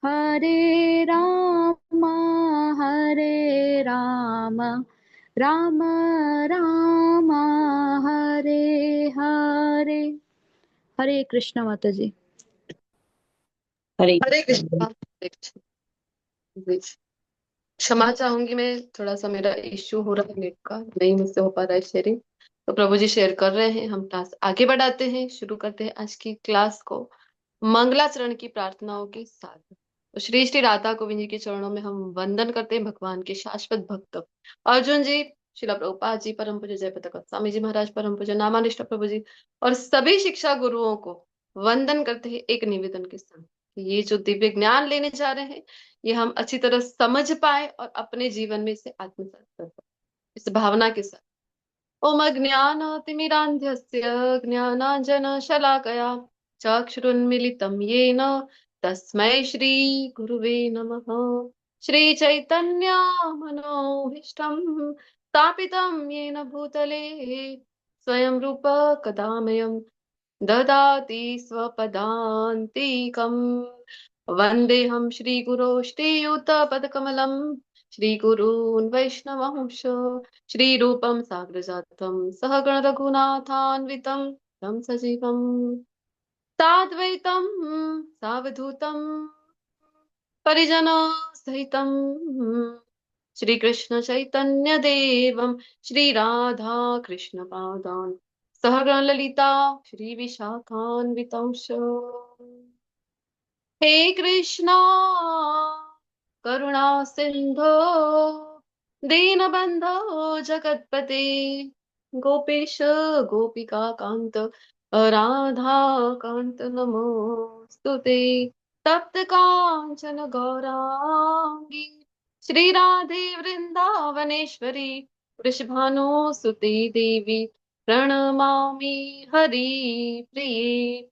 हरे राम राम राम हरे हरे। हरे कृष्ण माता जी। हरे हरे कृष्ण। कृष्णा। हरे कृष्णा। जी, क्षमा चाहूंगी, मैं थोड़ा सा मेरा इश्यू हो रहा है नेट का, नहीं मुझसे हो पा रहा है शेयरिंग। तो प्रभु जी शेयर कर रहे हैं, हम क्लास आगे बढ़ाते हैं, शुरू करते हैं आज की क्लास को मंगलाचरण की प्रार्थनाओं के साथ। तो श्री श्री राधा गोविंद जी के चरणों में हम वंदन करते हैं भगवान के शाश्वत भक्त अर्जुन जी, शिला प्रभुपाद जी, परम पूज्य जयपताका गोस्वामी जी महाराज, परम पूज्य नामानिष्ठ प्रभु जी और सभी शिक्षा गुरुओं को वंदन करते हैं एक निवेदन के साथ कि ये जो दिव्य ज्ञान लेने जा रहे हैं ये हम अच्छी तरह समझ पाए और अपने जीवन में इसे आत्मसात कर पाए, इस भावना के साथ। ओम अज्ञानातिमिरान्धस्य ज्ञानाञ्जनशलाकया चक्षुरुन्मीलितं येन तस्मै श्रीगुरुवे नमः। श्रीचैतन्यमनोभीष्टं स्थापितं येन भूतले स्वयं रूप कदा मह्यं ददाति स्वपदान्तिकम्। वन्देऽहं श्रीगुरो श्रीयुतपदकमलं श्रीगुरून् वैष्णवंश श्रीरूपं साग्रजातं सहगण रघुनाथान्वितं तं सजीवं साद्वैतं सावधूतं परिजनसहितं श्रीकृष्ण चैतन्य देवं श्रीराधा कृष्ण पादान् सहगण ललिता श्री विशाखान्वितंश। हे कृष्णा करुणा सिंधो दीनबंधो जगतपते गोपेश गोपिका कांत राधा कांत नमोस्तुते। तप्त कांचन गौरांगी श्री राधे वृंदावनेश्वरी वृषभानुसुते देवी प्रणमामि हरिप्रिये।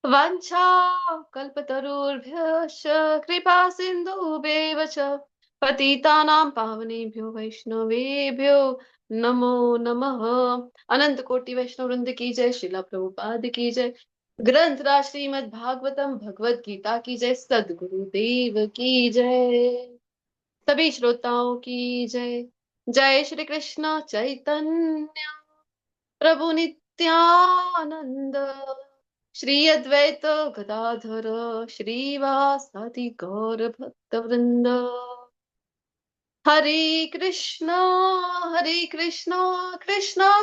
वाञ्छाकल्पतरुर्भ्यश्च कृपा सिन्धुभ्येव च पतितानां पावनेभ्यो वैष्णवेभ्यो नमो नमः। अनंत कोटि वैष्णव वृंद की जय, शिला प्रभुपाद की जय, ग्रंथ राज श्रीमद् भागवतम भगवत गीता की जय, सदगुरुदेव की जय, सभी श्रोताओं की जय। जय श्री कृष्ण चैतन्य प्रभु नित्यानंद श्री अद्वैत गदाधर श्रीवासादि गौर भक्त वृंद। हरे कृष्णा कृष्णा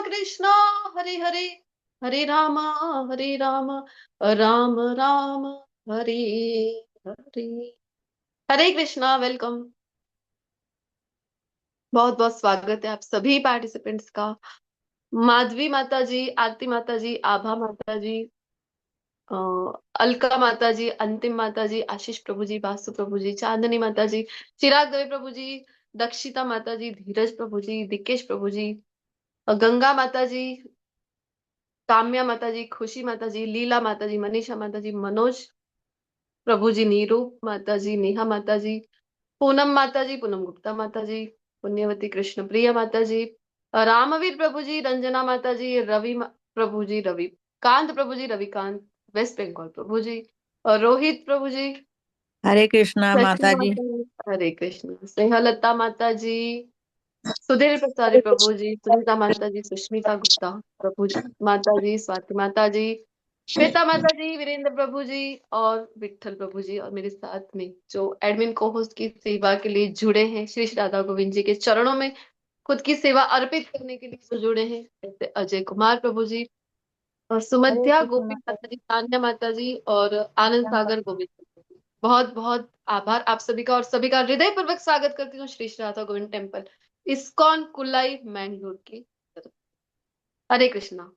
कृष्णा हरे हरे, हरे राम राम राम हरे हरे। हरे कृष्णा, वेलकम। बहुत बहुत स्वागत है आप सभी पार्टिसिपेंट्स का। माधवी माता जी, आरती माता जी, आभा माता जी, अ, अलका माता जी, अंतिम माता जी, आशीष प्रभु जी, बासु प्रभु जी, चांदनी माता जी, चिराग दवे प्रभु जी, दक्षिता माता जी, धीरज प्रभु जी, दिकेश प्रभु जी, गंगा माता जी, काम्या माता जी, खुशी माता जी, लीला माता जी, मनीषा माता जी, मनोज प्रभु जी, नीरू माता जी, नेहा माता जी, पूनम माता जी, पूनम गुप्ता माता जी, पुण्यवती कृष्ण प्रिया माता जी, रामवीर प्रभु जी, रंजना माता जी, प्रभु जी, रवि कांत प्रभु जी, रविकांत वेस्ट बंगाल प्रभु जी, और रोहित प्रभु जी, हरे कृष्णा शशि माता जी। माता जी, हरे कृष्ण स्नेहलता माता जी, सुधीर प्रसारी प्रभु जी, सुनीता माता जी, सुष्मिता गुप्ता प्रभु जी, माता जी, स्वाति माता जी, श्वेता माता जी, वीरेंद्र प्रभु जी और विठल प्रभु जी, और मेरे साथ में जो एडमिन को होस्ट की सेवा के लिए जुड़े हैं, श्री श्री राधा गोविंद जी के चरणों में खुद की सेवा अर्पित करने के लिए जो जुड़े हैं, जैसे अजय कुमार प्रभु जी और हरे सुमध्या कृष्णा गोपी माता माता जी, तान्या माता जी और आनंद सागर जी। गोविंद प्रभु जी। बहुत बहुत आभार आप सभी का, और सभी का हृदय पूर्वक स्वागत करती हूँ श्री श्री राधा गोविंद टेम्पल इस्कॉन कुलाई मैंगलोर की तरफ। हरे कृष्णा।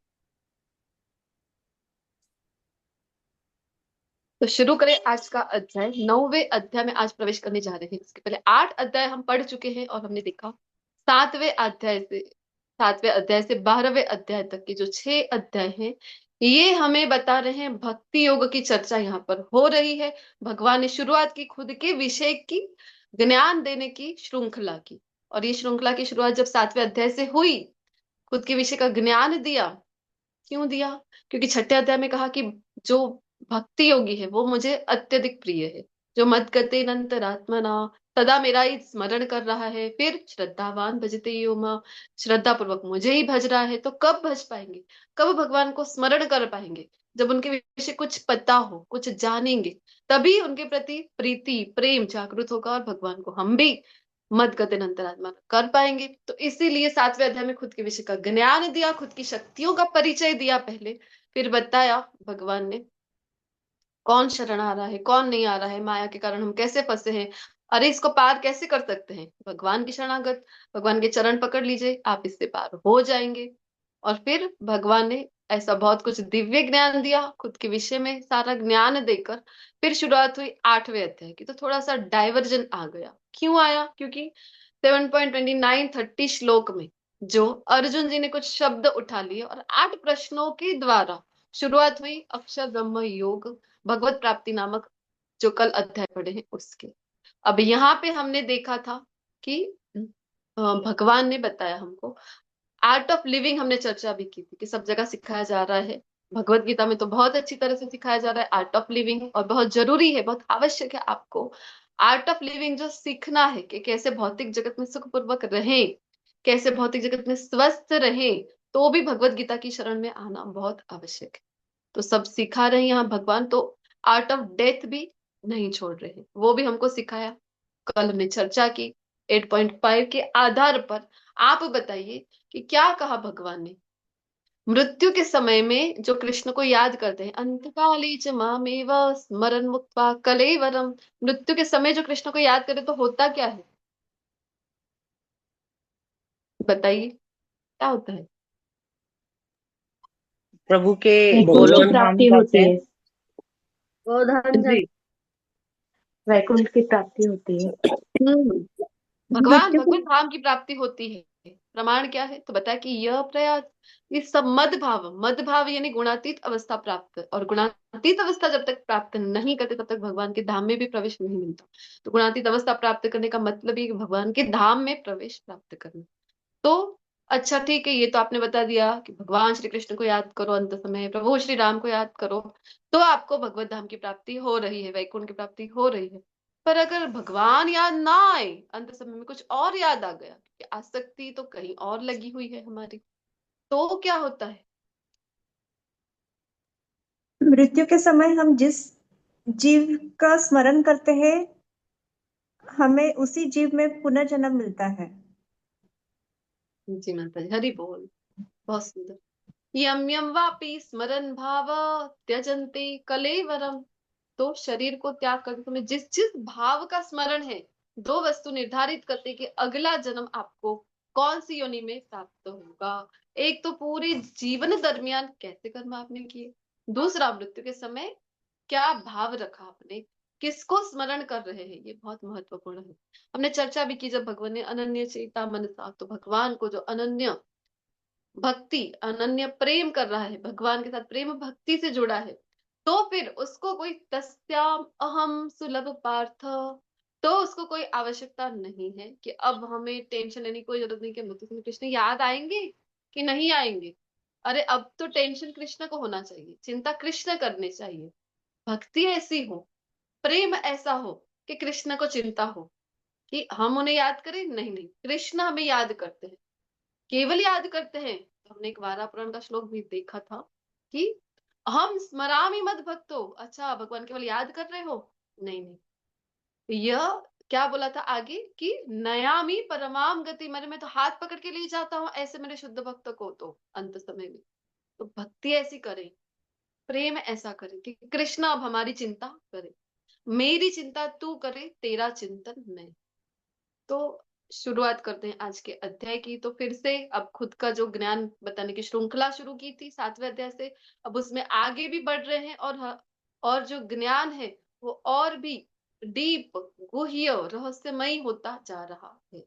तो शुरू करें आज का अध्याय। 9वें अध्याय में आज प्रवेश करने जा रहे हैं। इसके पहले 8 अध्याय हम पढ़ चुके हैं और हमने देखा 7वें अध्याय से 12वें अध्याय तक के जो 6 अध्याय हैं, ये हमें बता रहे हैं भक्ति योग की चर्चा यहाँ पर हो रही है। भगवान ने शुरुआत की खुद के विषय की ज्ञान देने की श्रृंखला की, और ये श्रृंखला की शुरुआत जब 7वें अध्याय से हुई, खुद के विषय का ज्ञान दिया। क्यों दिया? क्योंकि 6ठे अध्याय में कहा कि जो भक्ति योगी है वो मुझे अत्यधिक प्रिय है, जो मद्गतेनंतरात्मना सदा मेरा ही स्मरण कर रहा है, फिर श्रद्धावान भजते यो मां, श्रद्धा पूर्वक मुझे ही भज रहा है, तो कब भज पाएंगे, कब भगवान को स्मरण कर पाएंगे? जब उनके विषय कुछ पता हो, कुछ जानेंगे, तभी उनके प्रति प्रीति प्रेम जागृत होगा और भगवान को हम भी मद गते अंतरात्मा कर पाएंगे। तो इसीलिए 7वें अध्याय में खुद के विषय का ज्ञान दिया, खुद की शक्तियों का परिचय दिया पहले, फिर बताया भगवान ने कौन शरण आ रहा है, कौन नहीं आ रहा है, माया के कारण हम कैसे फंसे हैं, अरे इसको पार कैसे कर सकते हैं, भगवान की शरणागत, भगवान के चरण पकड़ लीजिए, आप इससे पार हो जाएंगे। और फिर भगवान ने ऐसा बहुत कुछ दिव्य ज्ञान दिया, खुद के विषय में सारा ज्ञान देकर फिर शुरुआत हुई 8वें अध्याय की। तो थोड़ा सा डाइवर्जन आ गया, क्यों आया? क्योंकि 7.29-30 श्लोक में जो अर्जुन जी ने कुछ शब्द उठा लिए और 8 प्रश्नों के द्वारा शुरुआत हुई अक्षर ब्रह्म योग भगवत प्राप्ति नामक जो कल अध्याय पढ़े हैं उसके। अब यहाँ पे हमने देखा था कि भगवान ने बताया हमको आर्ट ऑफ लिविंग, हमने चर्चा भी की थी कि सब जगह सिखाया जा रहा है, भगवत गीता में तो बहुत अच्छी तरह से सिखाया जा रहा है आर्ट ऑफ लिविंग, और बहुत जरूरी है, बहुत आवश्यक है आपको आर्ट ऑफ लिविंग जो सीखना है कि कैसे भौतिक जगत में सुखपूर्वक रहें, कैसे भौतिक जगत में स्वस्थ रहें, तो भी भगवत गीता की शरण में आना बहुत आवश्यक है। तो सब सिखा रहे हैं यहाँ भगवान, तो आर्ट ऑफ डेथ भी नहीं छोड़ रहे हैं, वो भी हमको सिखाया, कल हमने चर्चा की 8.5 के आधार पर। आप बताइए कि क्या कहा भगवान ने मृत्यु के समय में जो कृष्ण को याद करते हैं, अंतकाली च मामेव स्मरन् मुक्त्वा कलेवरम, मृत्यु के समय जो कृष्ण को याद करे तो होता क्या है, बताइए क्या होता है? प्रभु के वैकुंठ की गोलोक धाम प्राप्ति जाते होती हैं। है। गोधाम जी। वैकुंठ की प्राप्ति होती है। भगवान मृत्यु भगवत धाम की प्राप्ति होती है। प्रमाण क्या है? तो बताया कि यह प्रयास, ये सब मद भाव यानी गुणातीत अवस्था प्राप्त, और गुणातीत अवस्था जब तक प्राप्त नहीं करते तब तक भगवान के धाम में भी प्रवेश नहीं मिलता। तो गुणातीत अवस्था प्राप्त करने का मतलब ये कि भगवान के धाम में प्रवेश प्राप्त करना। तो अच्छा ठीक है, ये तो आपने बता दिया कि भगवान श्री कृष्ण को याद करो अंत समय, प्रभु श्री राम को याद करो, तो आपको भगवत धाम की प्राप्ति हो रही है, वैकुंठ की प्राप्ति हो रही है। पर अगर भगवान याद ना आए, अंत समय में कुछ और याद आ गया, कि आसक्ति तो कहीं और लगी हुई है हमारी, तो क्या होता है? मृत्यु के समय हम जिस जीव का स्मरण करते हैं, हमें उसी जीव में पुनर्जन्म मिलता है। जी माता जी, हरि बोल, बहुत सुंदर। यम यम वापि स्मरण भाव त्यजन्ते कलेवरम, तो शरीर को त्याग करते समय जिस जिस भाव का स्मरण है, दो वस्तु निर्धारित करते कि अगला जन्म आपको कौन सी योनि में प्राप्त होगा। एक तो पूरे जीवन दरमियान कैसे कर्म आपने किए, दूसरा मृत्यु के समय क्या भाव रखा आपने, किसको स्मरण कर रहे हैं, ये बहुत महत्वपूर्ण है। हमने चर्चा भी की जब भगवान ने अनन्य चेता मनसा, तो भगवान को जो अनन्य भक्ति, अनन्य प्रेम कर रहा है, भगवान के साथ प्रेम भक्ति से जुड़ा है, तो फिर उसको कोई तस्याम अहम सुलभ पार्थ, तो उसको कोई आवश्यकता नहीं है कि अब हमें टेंशन लेने की कोई जरूरत नहीं कि मृत्यु समय कृष्ण याद आएंगे कि नहीं आएंगे। अरे अब तो टेंशन कृष्ण को होना चाहिए, चिंता कृष्ण करनी चाहिए, भक्ति ऐसी हो, प्रेम ऐसा हो कि कृष्ण को चिंता हो कि हम उन्हें याद करें, नहीं नहीं, कृष्ण हमें याद करते हैं, केवल याद करते हैं। तो हमने एक वारा पुराण का श्लोक भी देखा था कि हम स्मरामि मद भक्तो, अच्छा भगवान केवल याद कर रहे हो, नहीं नहीं, यह क्या बोला था आगे कि नयामी परमाम गति, मैंने मैं तो हाथ पकड़ के ले जाता हूँ ऐसे मेरे शुद्ध भक्त को, तो अंत समय में तो भक्ति ऐसी करें, प्रेम ऐसा करें कि कृष्ण अब हमारी चिंता करे, मेरी चिंता तू करे, तेरा चिंतन मैं। तो शुरुआत करते हैं आज के अध्याय की। तो फिर से अब खुद का जो ज्ञान बताने की श्रृंखला शुरू की थी 7वें अध्याय से, अब उसमें आगे भी बढ़ रहे हैं, और जो ज्ञान है वो और भी डीप, गुह्य, रहस्यमयी होता जा रहा है।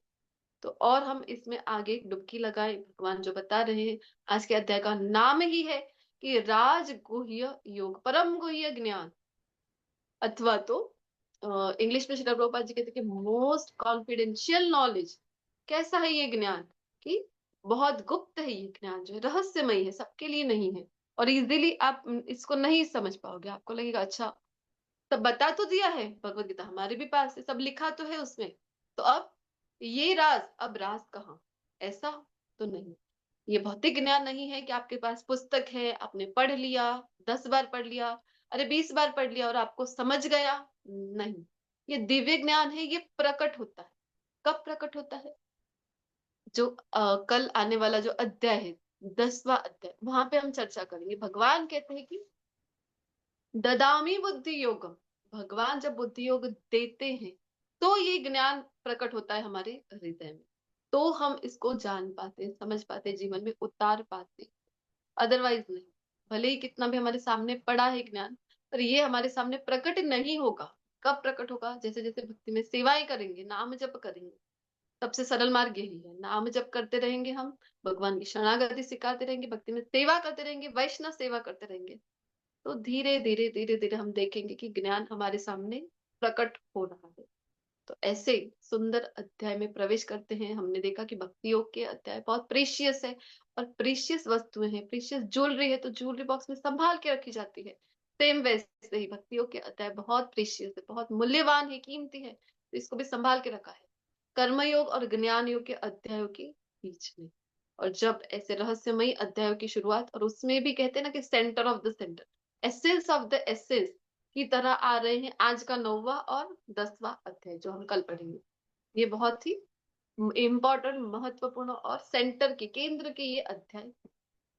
तो और हम इसमें आगे डुबकी लगाएं, भगवान जो बता रहे हैं, आज के अध्याय का नाम ही है कि राज गुह्य योग, परम गुह्य ज्ञान, अथवा तो इंग्लिश में श्रील प्रभुपाद जी कहते हैं कि मोस्ट कॉन्फिडेंशियल नॉलेज। कैसा है ये ज्ञान? कि बहुत गुप्त है, ये ज्ञान जो है रहस्यमय है, सबके लिए नहीं है, और इजीली आप इसको नहीं समझ पाओगे, आपको लगेगा अच्छा तब बता तो दिया है, भगवत गीता हमारे भी पास है, सब लिखा तो है उसमें। तो अब ये राज, अब राज कहाँ? ऐसा तो नहीं। ये भौतिक ज्ञान नहीं है कि आपके पास पुस्तक है, आपने पढ़ लिया, 10 बार पढ़ लिया, अरे 20 बार पढ़ लिया और आपको समझ गया। नहीं, ये दिव्य ज्ञान है, ये प्रकट होता है। कब प्रकट होता है? जो कल आने वाला जो अध्याय है, 10वां अध्याय, वहां पे हम चर्चा करेंगे। भगवान कहते हैं कि ददामी बुद्धि योगम, भगवान जब बुद्धि योग देते हैं तो ये ज्ञान प्रकट होता है हमारे हृदय में, तो हम इसको जान पाते, समझ पाते, जीवन में उतार पाते। अदरवाइज नहीं। भले ही कितना भी हमारे सामने पड़ा है ज्ञान, पर ये हमारे सामने प्रकट नहीं होगा। कब प्रकट होगा? जैसे जैसे भक्ति में सेवाएं करेंगे, नाम जप करेंगे। सबसे सरल मार्ग यही है, नाम जप करते रहेंगे हम, भगवान की शरणागति सिखाते रहेंगे, भक्ति में सेवा करते रहेंगे, वैष्णव सेवा करते रहेंगे, तो धीरे धीरे धीरे धीरे हम देखेंगे कि ज्ञान हमारे सामने प्रकट हो रहा है। तो ऐसे सुंदर अध्याय में प्रवेश करते हैं। हमने देखा कि भक्ति योग के अध्याय बहुत प्रीशियस है, और प्रीशियस वस्तुएं हैं, प्रीशियस ज्वेलरी है तो ज्वेलरी बॉक्स में संभाल के रखी जाती है। सेम वैसे ही भक्ति योग के अध्याय बहुत प्रीशियस है, बहुत मूल्यवान है, कीमती है, तो इसको भी संभाल के रखा है कर्मयोग और ज्ञान योग के अध्यायों के बीच में। और जब ऐसे रहस्यमयी अध्यायों की शुरुआत, और उसमें भी कहते हैं ना कि centre of the centre, essence of the essence की तरह आ रहे हैं आज का 9वां और 10वां अध्याय जो हम कल पढ़ेंगे। ये बहुत ही इम्पोर्टेंट, महत्वपूर्ण और सेंटर के, केंद्र के ये अध्याय,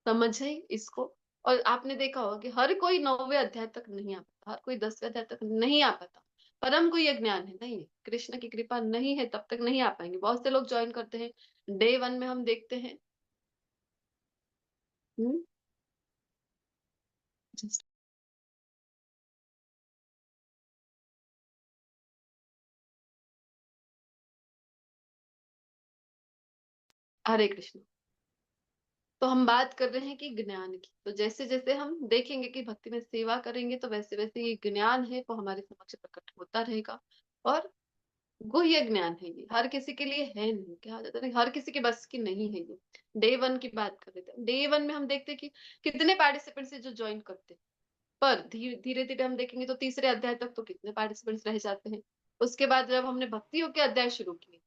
समझे इसको। और आपने देखा होगा कि हर कोई 9वें अध्याय तक नहीं आ पाता, हर कोई 10वें अध्याय तक नहीं आ पाता। परम को ये ज्ञान है, नहीं है, कृष्ण की कृपा नहीं है, तब तक नहीं आ पाएंगे। बहुत से लोग ज्वाइन करते हैं, डे 1 में हम देखते हैं। Just- हरे कृष्ण। तो हम बात कर रहे हैं कि ज्ञान की, तो जैसे जैसे हम देखेंगे कि भक्ति में सेवा करेंगे तो वैसे वैसे ये ज्ञान है वो हमारे समक्ष प्रकट होता रहेगा। और गुह्य ज्ञान है, ये हर किसी के लिए है नहीं, क्या जाता है, हर किसी के बस की नहीं है ये। डे 1 की बात कर रहे थे, डे 1 में हम देखते हैं कि कितने पार्टिसिपेंट्स जो ज्वाइन करते हैं, पर धीरे धीरे धीरे हम देखेंगे तो तीसरे अध्याय तक तो कितने पार्टिसिपेंट्स रह जाते हैं। उसके बाद जब हमने भक्तियों के अध्याय शुरू किए,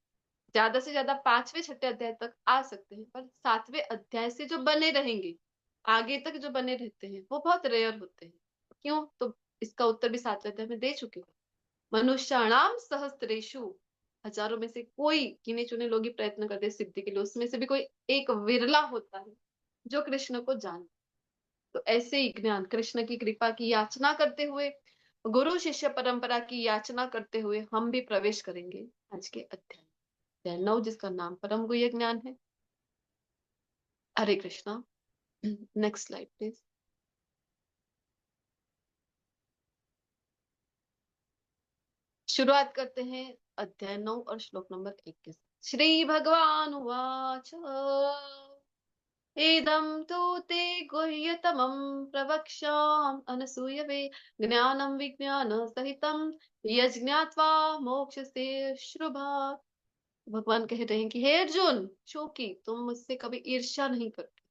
ज्यादा से ज्यादा 5वें 6ठे अध्याय तक आ सकते हैं, पर 7वें अध्याय से जो बने रहेंगे, आगे तक जो बने रहते हैं, वो बहुत रेयर होते हैं। क्यों? तो इसका उत्तर भी 7वें अध्याय में दे चुके हैं। मनुष्याणाम सहस्त्रेषु, हजारों में से कोई गिने चुने लोग ही प्रयत्न करते हैं सिद्धि के लिए, उसमें से भी कोई एक विरला होता है जो कृष्ण को जाने। तो ऐसे ही ज्ञान, कृष्ण की कृपा की याचना करते हुए, गुरु शिष्य परंपरा की याचना करते हुए हम भी प्रवेश करेंगे आज के अध्याय 9, जिसका नाम परम गुह्य ज्ञान है। Hare Krishna. Next slide please. शुरुआत करते हैं अध्याय 9 और श्लोक नंबर 1 के साथ। श्री भगवान उवाच इदं तु ते गुह्यतमं प्रवक्ष्याम् अनसूयवे ज्ञानं विज्ञानसहितं यज्ञात्वा मोक्ष्यसे शुभात्। भगवान कह रहे हैं कि हे अर्जुन, क्योंकि तुम मुझसे कभी ईर्ष्या नहीं करते,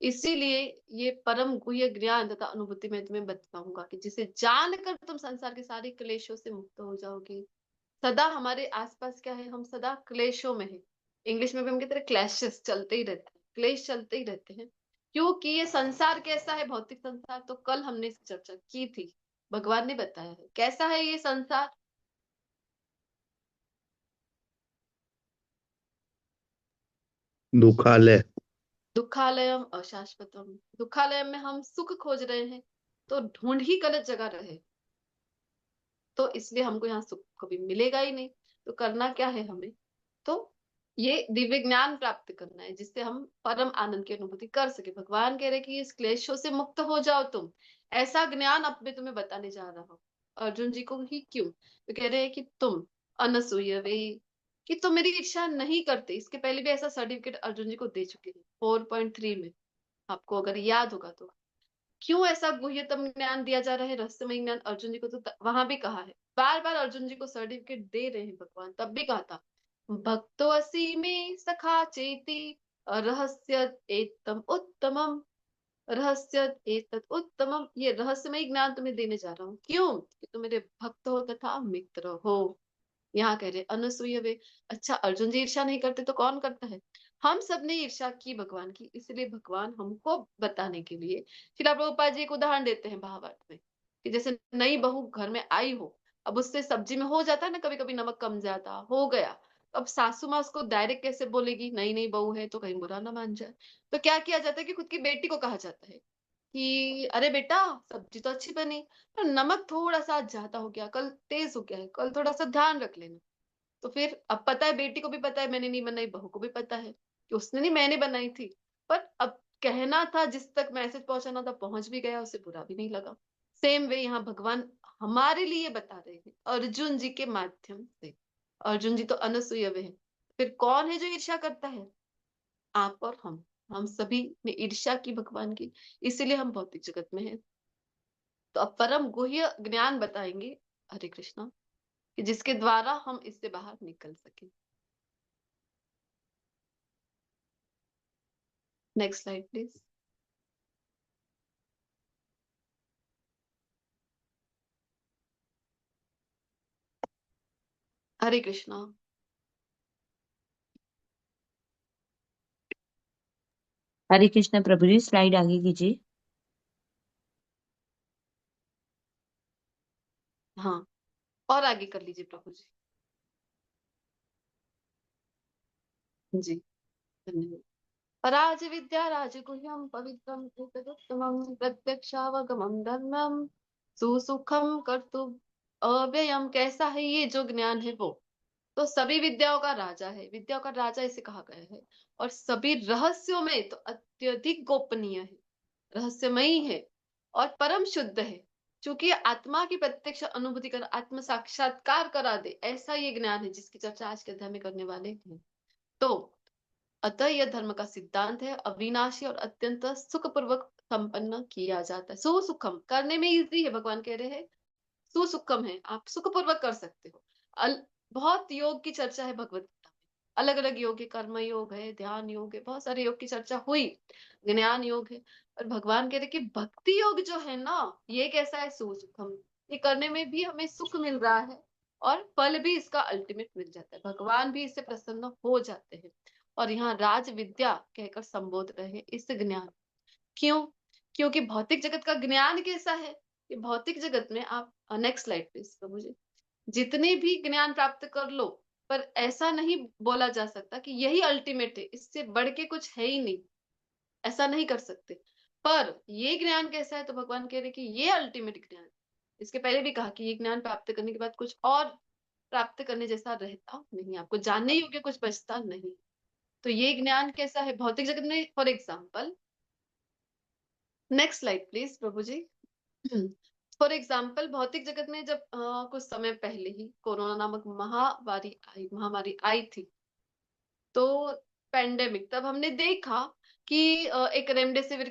इसीलिए ये परम गुह्य ज्ञान तथा अनुभूति में तुम्हें बताऊंगा कि जिसे जानकर तुम संसार के सारे क्लेशों से मुक्त हो जाओगे। सदा हमारे आसपास क्या है? हम सदा क्लेशों में है। इंग्लिश में भी हम कहते हैं क्लैशेस चलते ही रहते हैं, क्लेश चलते ही रहते हैं, क्योंकि ये संसार कैसा है, भौतिक संसार, तो कल हमने इसकी चर्चा की थी। भगवान ने बताया है कैसा है ये संसार। दुखालय। दुखालयम अशाश्वतम, दुखालय में हम सुख खोज रहे हैं, तो ढूंढ ही गलत जगह रहे, तो इसलिए हमको यहाँ सुख कभी मिलेगा ही नहीं। तो करना क्या है हमें? तो ये दिव्य ज्ञान प्राप्त करना है, जिससे हम परम आनंद की अनुभूति कर सके। भगवान कह रहे कि इस क्लेशों से मुक्त हो जाओ तुम, ऐसा ज्ञान अब मैं तुम्हें बताने जा रहा हूँ। अर्जुन जी को ही क्यों? तो कह रहे हैं कि तुम अनसूयवे, कि तुम मेरी इच्छा नहीं करते। इसके पहले भी ऐसा सर्टिफिकेट अर्जुन जी को दे चुके हैं 4.3 में, आपको अगर याद होगा तो। क्यों ऐसा गुह्यतम ज्ञान दिया जा रहा है, रहस्यमय ज्ञान अर्जुन जी को? तो वहां भी कहा है, बार बार अर्जुन जी को सर्टिफिकेट दे रहे हैं भगवान, तब भी कहा था भक्तो असी में सखा चेती रहस्य एतम उत्तमम, रहस्य एतत् उत्तमम। ये रहस्यमय ज्ञान तुम्हें देने जा रहा हूँ। क्यों? तो मेरे भक्त हो तथा मित्र हो। यहाँ कह रहे अनसुई वे। अच्छा, अर्जुन जी ईर्ष्या नहीं करते तो कौन करता है? हम सब ने ईर्ष्या की भगवान की, इसलिए भगवान हमको बताने के लिए श्रील प्रभुपाद जी एक उदाहरण देते हैं भावार्थ में, कि जैसे नई बहू घर में आई हो, अब उससे सब्जी में हो जाता है ना कभी कभी नमक कम ज्यादा हो गया, तो अब सासू माँ उसको डायरेक्ट कैसे बोलेगी? नई नई बहू है तो कहीं बुरा ना मान जाए। तो क्या किया जाता है कि खुद की बेटी को कहा जाता है कि अरे बेटा, सब्जी तो अच्छी बनी पर नमक थोड़ा सा ज्यादा हो गया, कल तेज हो गया है, कल थोड़ा सा ध्यान रख लेना। तो फिर अब पता है, बेटी को भी पता है मैंने नहीं बनाई, बहू को भी पता है कि उसने नहीं, मैंने बनाई थी। पर अब कहना था, जिस तक मैसेज पहुंचाना था पहुंच भी गया, उसे बुरा भी नहीं लगा। सेम वे यहाँ भगवान हमारे लिए बता रहे हैं अर्जुन जी के माध्यम से। अर्जुन जी तो अनसुई वे हैं, फिर कौन है जो ईर्ष्या करता है? आप और हम सभी ने ईर्ष्या की भगवान की, इसीलिए हम भौतिक जगत में हैं। तो अब परम गुह्य ज्ञान बताएंगे हरे कृष्णा, कि जिसके द्वारा हम इससे बाहर निकल सके। Next slide please. Hare Krishna. Hare Krishna प्रभु जी, स्लाइड आगे कीजिए। हाँ, और आगे कर लीजिए प्रभु जी। जी, धन्यवाद। राज विद्या राजगुह्यम पवित्रम एतदुत्तमं प्रत्यक्षावगमं धर्मम सुसुखम कर्तुम अव्ययम। कैसा है ये जो ज्ञान है वो? तो सभी विद्याओं का राजा है, विद्याओं का राजा इसे कहा गया है। और सभी रहस्यों में तो अत्यधिक गोपनीय है, रहस्यमयी है और परम शुद्ध है। क्योंकि ये आत्मा की प्रत्यक्ष अनुभूति कर आत्म साक्षात्कार करा दे, ऐसा ये ज्ञान है जिसकी चर्चा आज के अध्याय में करने वाले हैं। तो अतः यह धर्म का सिद्धांत है, अविनाशी और अत्यंत सुखपूर्वक संपन्न किया जाता है। सुसुखम करने में इजी है, भगवान कह रहे हैं सुसुखम है, आप सुखपूर्वक कर सकते हो। बहुत योग की चर्चा है भगवत गीता में, अलग अलग योग है, कर्म योग है, ध्यान योग है, बहुत सारे योग की चर्चा हुई, ज्ञान योग है। और भगवान कह रहे कि भक्ति योग जो है ना, ये कैसा है? सुसुखम। ये करने में भी हमें सुख मिल रहा है और फल भी इसका अल्टीमेट मिल जाता है, भगवान भी इससे प्रसन्न हो जाते हैं। और यहाँ राज विद्या कहकर संबोध रहे हैं इस ज्ञान। क्यों? क्योंकि भौतिक जगत का ज्ञान कैसा है कि भौतिक जगत में आप, नेक्स्ट स्लाइड प्लीज प्रभु जी, जितने भी ज्ञान प्राप्त कर लो, पर ऐसा नहीं बोला जा सकता कि यही अल्टीमेट है, इससे बढ़ के कुछ है ही नहीं, ऐसा नहीं कर सकते। पर ये ज्ञान कैसा है? तो भगवान कह रहे कि ये अल्टीमेट ज्ञान, इसके पहले भी कहा कि ये ज्ञान प्राप्त करने के बाद कुछ और प्राप्त करने जैसा रहता नहीं, आपको जानने योग्य कुछ बचता नहीं। तो ये ज्ञान कैसा है भौतिक जगत में? For example, next slide please प्रभु जी। फॉर एग्जाम्पल, भौतिक जगत में जब कुछ समय पहले ही कोरोना नामक महामारी आई थी, तो पेंडेमिक, तब हमने देखा कि एक रेमडेसिविर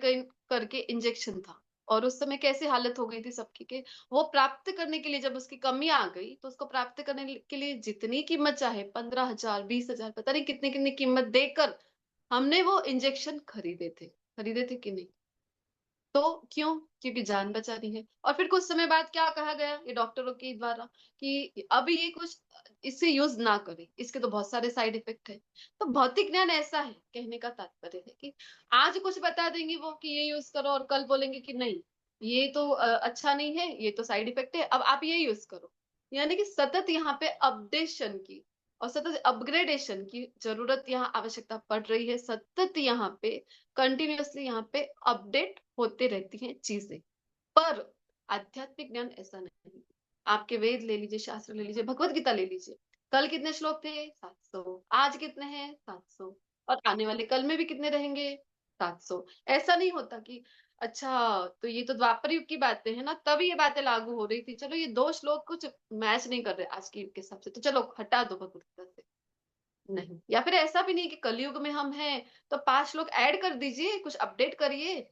करके इंजेक्शन था, और उस समय कैसे हालत हो गई थी सबकी के वो प्राप्त करने के लिए, जब उसकी कमी आ गई तो उसको प्राप्त करने के लिए जितनी कीमत चाहे 15,000 20,000 पता नहीं कितनी कितनी कीमत देकर हमने वो इंजेक्शन खरीदे थे कि नहीं? तो क्यों? क्योंकि जान बचानी है। और फिर कुछ समय बाद क्या कहा गया ये डॉक्टरों के द्वारा कि अब ये कुछ इससे यूज ना करें, इसके तो बहुत सारे साइड इफेक्ट है। तो भौतिक ज्ञान ऐसा है, कहने का तात्पर्य है कि आज कुछ बता देंगे वो कि ये यूज करो, और कल बोलेंगे कि नहीं ये तो अच्छा नहीं है, ये तो साइड इफेक्ट है, अब आप ये यूज करो। यानी कि सतत यहाँ पे अपडेशन की और सतत अपग्रेडेशन की जरूरत, यहाँ आवश्यकता पड़ रही है। सतत यहाँ पे कंटिन्यूअसली यहाँ पे अपडेट होते रहती हैं चीजें। पर आध्यात्मिक ज्ञान ऐसा नहीं। आपके वेद ले लीजिए, शास्त्र ले लीजिए, भगवत गीता ले लीजिए, कल कितने श्लोक थे? 700। आज कितने हैं? 700। और आने वाले कल में भी कितने रहेंगे? 700। ऐसा नहीं होता कि अच्छा तो ये तो द्वापर युग की बातें हैं ना, तब ये बातें लागू हो रही थी, चलो ये दो श्लोक कुछ मैच नहीं कर रहे आज के युग के हिसाब से, तो चलो हटा दो भगवत गीता से। नहीं, या फिर ऐसा भी नहीं कि कलयुग में हम हैं तो 5 लोग ऐड कर दीजिए, कुछ अपडेट करिए,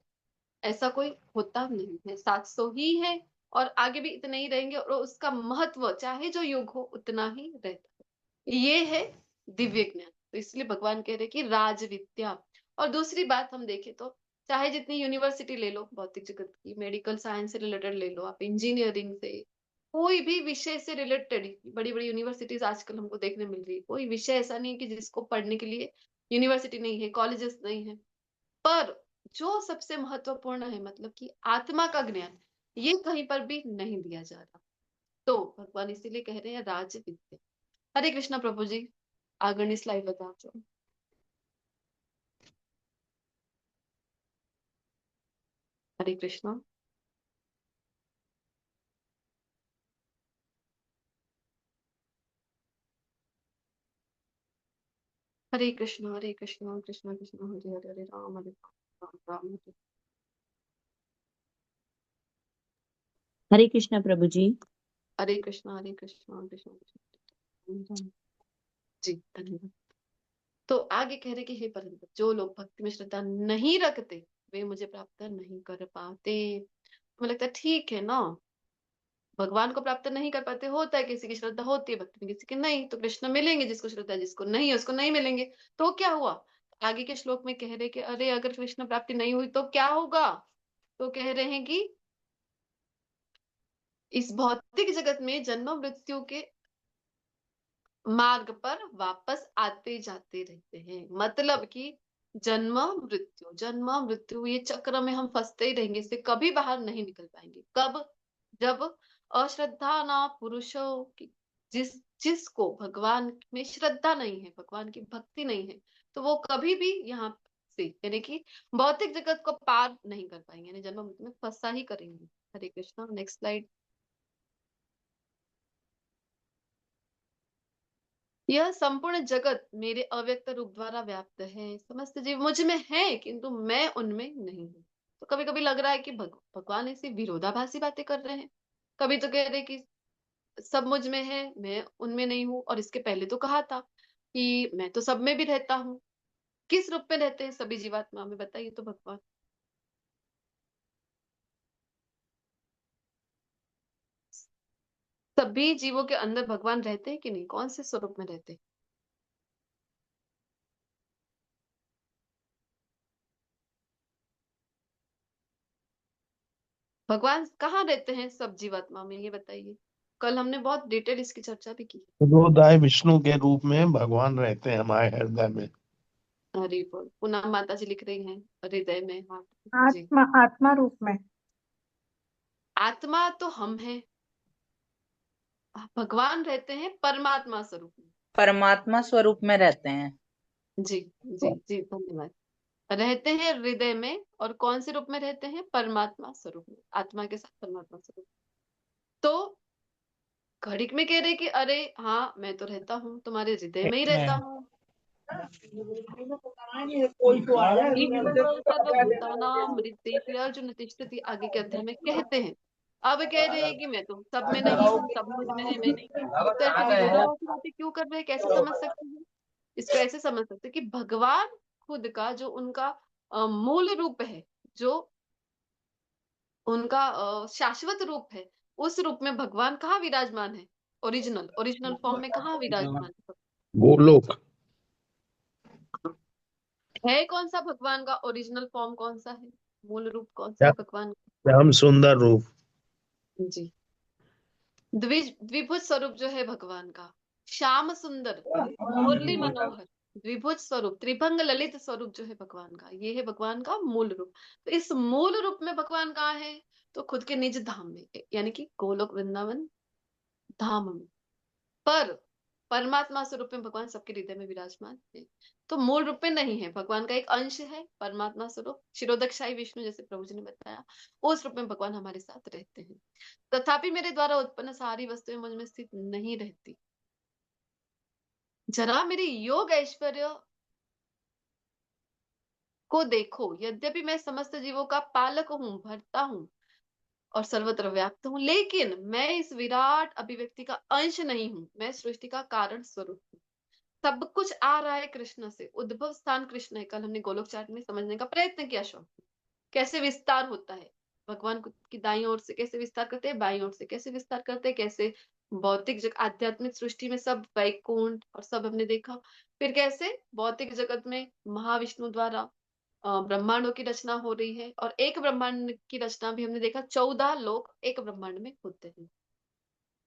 ऐसा कोई होता नहीं है। 700 ही है और आगे भी इतने ही रहेंगे, और उसका महत्व चाहे जो युग हो उतना ही रहता है। ये है दिव्य ज्ञान। तो इसलिए भगवान कह रहे कि राज विद्या। और दूसरी बात हम देखें तो चाहे जितनी यूनिवर्सिटी ले लो भौतिक जगत की, मेडिकल साइंस से रिलेटेड ले लो, आप इंजीनियरिंग से कोई भी विषय से रिलेटेड बड़ी बड़ी यूनिवर्सिटीज आजकल हमको देखने मिल रही है, कोई विषय ऐसा नहीं है कि जिसको पढ़ने के लिए यूनिवर्सिटी नहीं है, कॉलेजेस नहीं है। पर जो सबसे महत्वपूर्ण है, मतलब कि आत्मा का ज्ञान, ये कहीं पर भी नहीं दिया जा रहा। तो भगवान इसीलिए कह रहे हैं राज विद्या। हरे कृष्णा प्रभु जी, आगनी स्लाइड बता दो। हरे कृष्णा। हरे कृष्णा, हरे कृष्णा, कृष्णा कृष्णा हरे हरे, हरे राम, हरे राम, राम हरे। हरे कृष्णा प्रभु जी। हरे कृष्णा, हरे कृष्णा, कृष्णा कृष्णा हरे राम। जी धन्यवाद। तो आगे कह रहे कि हे परंतु जो लोग भक्ति में श्रद्धा नहीं रखते, वे मुझे प्राप्त नहीं कर पाते। मुझे लगता है ठीक है ना, भगवान को प्राप्त नहीं कर पाते, होता है किसी की श्रद्धा होती है भक्ति में, किसी की नहीं। तो कृष्ण मिलेंगे जिसको श्रद्धा है, जिसको नहीं है उसको नहीं मिलेंगे। तो क्या हुआ? आगे के श्लोक में कह रहे कि अरे अगर कृष्ण प्राप्ति नहीं हुई तो क्या होगा? तो कह रहे हैं कि इस भौतिक जगत में जन्म मृत्यु के मार्ग पर वापस आते जाते रहते हैं। मतलब कि जन्म मृत्यु ये चक्र में हम फंसते ही रहेंगे, इससे कभी बाहर नहीं निकल पाएंगे। कब? जब अश्रद्धा ना पुरुषों की, जिसको भगवान में श्रद्धा नहीं है, भगवान की भक्ति नहीं है, तो वो कभी भी यहाँ से यानी कि भौतिक जगत को पार नहीं कर पाएंगे, यानी जन्म मृत्यु में फंसा ही करेंगे। हरे कृष्णा। Next slide. यह संपूर्ण जगत मेरे अव्यक्त रूप द्वारा व्याप्त है, समस्त जीव मुझ में है किंतु मैं उनमें नहीं हूँ। तो कभी कभी लग रहा है कि भगवान ऐसी विरोधाभासी बातें कर रहे हैं। कभी तो कह रहे कि सब मुझ में है, मैं उनमें नहीं हूँ, और इसके पहले तो कहा था कि मैं तो सब में भी रहता हूँ। किस रूप में रहते हैं सभी जीवात्मा में, बताइए तो भगवान। सभी जीवों के अंदर भगवान रहते हैं कि नहीं? कौन से स्वरूप में रहते हैं? भगवान कहाँ रहते हैं सब जीवात्मा में, ये बताइए। कल हमने बहुत डिटेल इसकी चर्चा भी की। हृदय विष्णु के रूप में भगवान रहते हैं हमारे हृदय में। हरि बोल। पूनम माता जी लिख रही हैं हृदय में, हाँ जी। आत्मा आत्मा रूप में। आत्मा तो हम हैं, भगवान रहते हैं परमात्मा स्वरूप में। परमात्मा स्वरूप में रहते हैं। जी जी जी धन्यवाद। रहते हैं हृदय में, और कौन से रूप में रहते हैं? परमात्मा स्वरूप में, आत्मा के साथ परमात्मा स्वरूप। तो घड़ीक में कह रहे कि अरे हाँ मैं तो रहता हूँ, तुम्हारे हृदय में ही रहता हूँ। सर्वभूतानां हृदय अर्जुन तिष्ठति, आगे के अध्याय में कहते हैं। अब कह रहे हैं कि मैं तो सब में नहीं हूँ, सब मुझ में है, मैं नहीं हूँ। तो ऐसे विरोधाभासी बातें क्यों कर रहे हैं? कैसे समझ सकते हैं इसको? ऐसे समझ सकते हैं कि भगवान खुद का जो उनका मूल रूप है, जो उनका शाश्वत रूप है, उस रूप में भगवान कहाँ विराजमान है? ओरिजिनल ओरिजिनल फॉर्म में कहाँ विराजमान है? गोलोक। है कौन सा भगवान का ओरिजिनल फॉर्म? कौन सा है मूल रूप? कौन सा क्या है भगवान हम सुंदर रूप। का? जी। द्विभुज स्वरूप जो है भगवान का, श्याम सुंदर, मुरली मनोहर, द्विभुज स्वरूप, त्रिभंग ललित स्वरूप जो है भगवान का, ये है भगवान का मूल रूप। तो इस मूल रूप में भगवान कहाँ है? तो खुद के निज धाम में, यानी कि गोलोक वृंदावन धाम में। पर परमात्मा स्वरूप में भगवान सबके हृदय में विराजमान है। तो मूल रूप में नहीं है, भगवान का एक अंश है परमात्मा स्वरूप, शिरोदक्षाई विष्णु, जैसे प्रभु जी ने बताया, उस रूप में भगवान हमारे साथ रहते हैं। तथापि मेरे द्वारा उत्पन्न सारी वस्तुएं मुझ में स्थित नहीं रहती। जरा मेरी योग ऐश्वर्य को देखो। यद्यपि मैं समस्त जीवों का पालक हूँ, भरता हूँ और सर्वत्र व्याप्त हूँ, लेकिन मैं इस विराट अभिव्यक्ति का अंश नहीं हूँ। मैं सृष्टि का कारण स्वरूप हूँ। सब कुछ आ रहा है कृष्ण से, उद्भव स्थान कृष्ण है। कल हमने गोलोक चार्ट में समझने का प्रयत्न किया श्वास कैसे विस्तार होता है, भगवान की दाईं ओर से कैसे विस्तार करते हैं, बाईं ओर से कैसे विस्तार करते हैं, कैसे भौतिक आध्यात्मिक सृष्टि में सब वैकुंठ और सब हमने देखा। फिर कैसे भौतिक जगत में महाविष्णु द्वारा ब्रह्मांडों की रचना हो रही है, और एक ब्रह्मांड की रचना भी हमने देखा, 14 लोग एक ब्रह्मांड में होते हैं।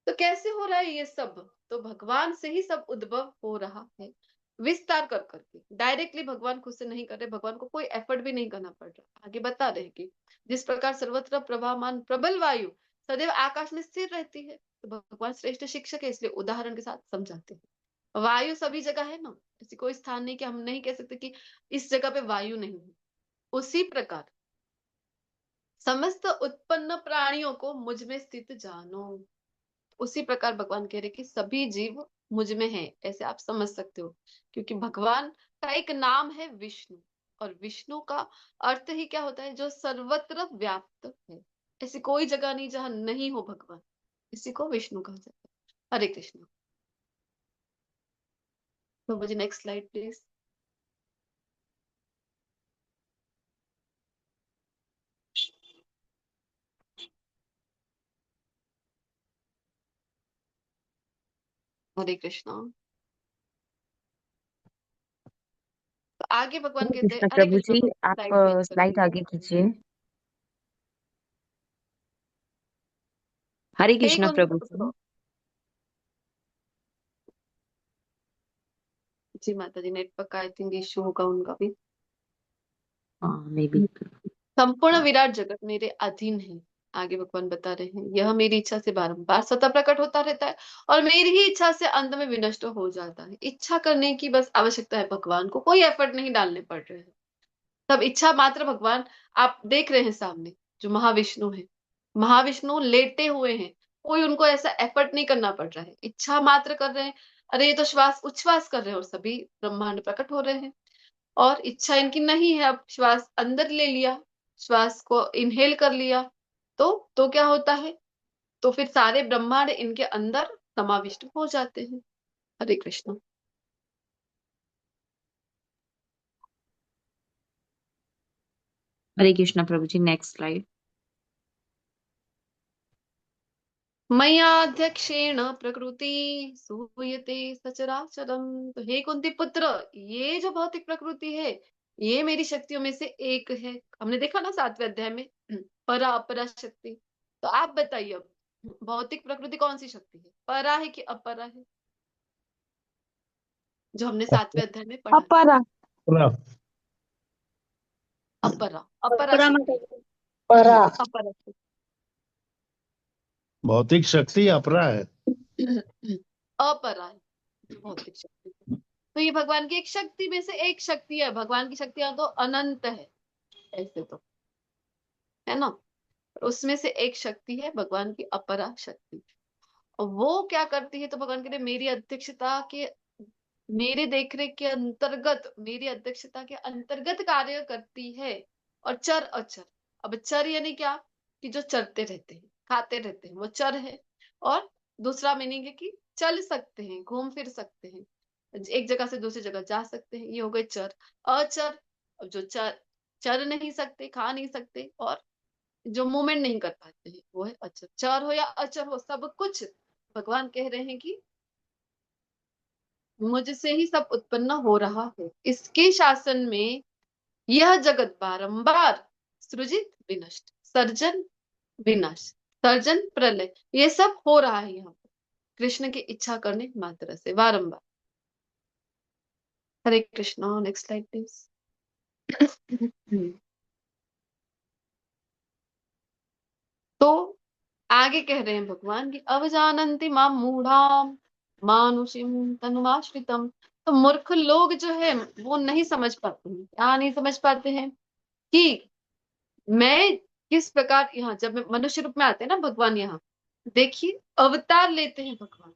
तो कैसे हो रहा है ये सब? तो भगवान से ही सब उद्भव हो रहा है, विस्तार कर करके। डायरेक्टली भगवान खुद से नहीं कर रहे, भगवान को कोई एफर्ट भी नहीं करना पड़ रहा। आगे बता रहे कि जिस प्रकार सर्वत्र प्रवाहमान प्रबल वायु सदैव आकाश में स्थिर रहती है, तो भगवान श्रेष्ठ शिक्षक है, इसलिए उदाहरण के साथ समझाते हैं। वायु सभी जगह है ना, ऐसी कोई स्थान नहीं कि हम नहीं कह सकते कि इस जगह पे वायु नहीं है। उसी प्रकार समस्त उत्पन्न प्राणियों को मुझ में स्थित जानो। उसी प्रकार भगवान कह रहे कि सभी जीव मुझ में है, ऐसे आप समझ सकते हो। क्योंकि भगवान का एक नाम है विष्णु, और विष्णु का अर्थ ही क्या होता है? जो सर्वत्र व्याप्त है। ऐसी कोई जगह नहीं जहां नहीं हो भगवान, इसी को विष्णु कहा जाता है। हरे कृष्ण। तो मुझे नेक्स्ट स्लाइड प्लीज। हरे कृष्ण। तो आगे भगवान हरे कहते हैं, कृष्ण हरे प्रभु कृष्ण, जी, आप स्लाइड चेंज कर स्लाइड दीजिए। आगे कीजिए। हरे हे कृष्ण कुंती प्रभु पुत्र। जी। जी माता जी, नेटवर्क का आई थिंक इश्यू होगा उनका भी। हाँ, मे बी। संपूर्ण विराट जगत मेरे अधीन है। आगे भगवान बता रहे हैं, यह मेरी इच्छा से बारंबार स्वतः प्रकट होता रहता है, और मेरी ही इच्छा से अंत में विनष्ट हो जाता है। इच्छा करने की बस आवश्यकता है भगवान को, कोई एफर्ट नहीं डालने पड़ रहे हैं। सब इच्छा मात्र भगवान आप देख रहे हैं सामने, जो महाविष्णु है, महाविष्णु लेटे हुए हैं। कोई उनको ऐसा एफर्ट नहीं करना पड़ रहा है, इच्छा मात्र कर रहे हैं। अरे ये तो श्वास उच्छ्वास कर रहे हैं और सभी ब्रह्मांड प्रकट हो रहे हैं। और इच्छा इनकी नहीं है, अब श्वास अंदर ले लिया, श्वास को इनहेल कर लिया, तो क्या होता है? तो फिर सारे ब्रह्मांड इनके अंदर समाविष्ट हो जाते हैं। हरे कृष्ण। हरे कृष्ण प्रभु जी, नेक्स्ट स्लाइड। मयाध्यक्षेण प्रकृति सूयते सचराचरम। तो हे कुंती पुत्र, ये जो भौतिक प्रकृति है, ये मेरी शक्तियों में से एक है। हमने देखा ना 7वें अध्याय में, परा अपरा शक्ति। तो आप बताइए अब, भौतिक प्रकृति कौन सी शक्ति है? परा है कि अपरा है? जो हमने 7वें अध्याय में पढ़ा था। अपरा। पूरा अपरा, अपरा अपरा शक्ति, मतलब परा। अपरा शक्ति। भौतिक शक्ति अपरा है। अपरा है जो भौतिक शक्ति। तो ये भगवान की एक शक्ति में से एक शक्ति है। भगवान की शक्तियां तो अनंत है ऐसे तो, है ना? उसमें से एक शक्ति है भगवान की अपरा शक्ति। और वो क्या करती है? तो भगवान कहते हैं मेरी अध्यक्षता के, मेरे देखरेख के अंतर्गत, मेरी अध्यक्षता के अंतर्गत कार्य करती है। और चर अचर, अब चर यानी क्या? कि जो चरते रहते हैं, खाते रहते हैं, वो चर है। और दूसरा मीनिंग है कि चल सकते हैं, घूम फिर सकते हैं, एक जगह से दूसरी जगह जा सकते हैं, ये हो गए चर। अचर, अब जो चर चर नहीं सकते, खा नहीं सकते, और जो मूवमेंट नहीं कर पाते हैं, वो है अचर। चर हो या अचर हो, सब कुछ भगवान कह रहे हैं कि मुझसे ही सब उत्पन्न हो रहा है। इसके शासन में यह जगत बारंबार सृजित विनष्ट, सर्जन विनाश, सर्जन प्रलय, ये सब हो रहा है यहाँ पर कृष्ण की इच्छा करने मात्र से बारंबार। Hare Krishna. Next slide please. तो आगे कह रहे हैं भगवान की अवजानन्ति माम मूढ़ाम मानुषिम तनुमाश्रितम। तो मूर्ख लोग जो है वो नहीं समझ पाते हैं। क्या नहीं समझ पाते हैं? कि मैं किस प्रकार, यहाँ जब मैं मनुष्य रूप में आते हैं ना भगवान, यहाँ देखिए अवतार लेते हैं भगवान।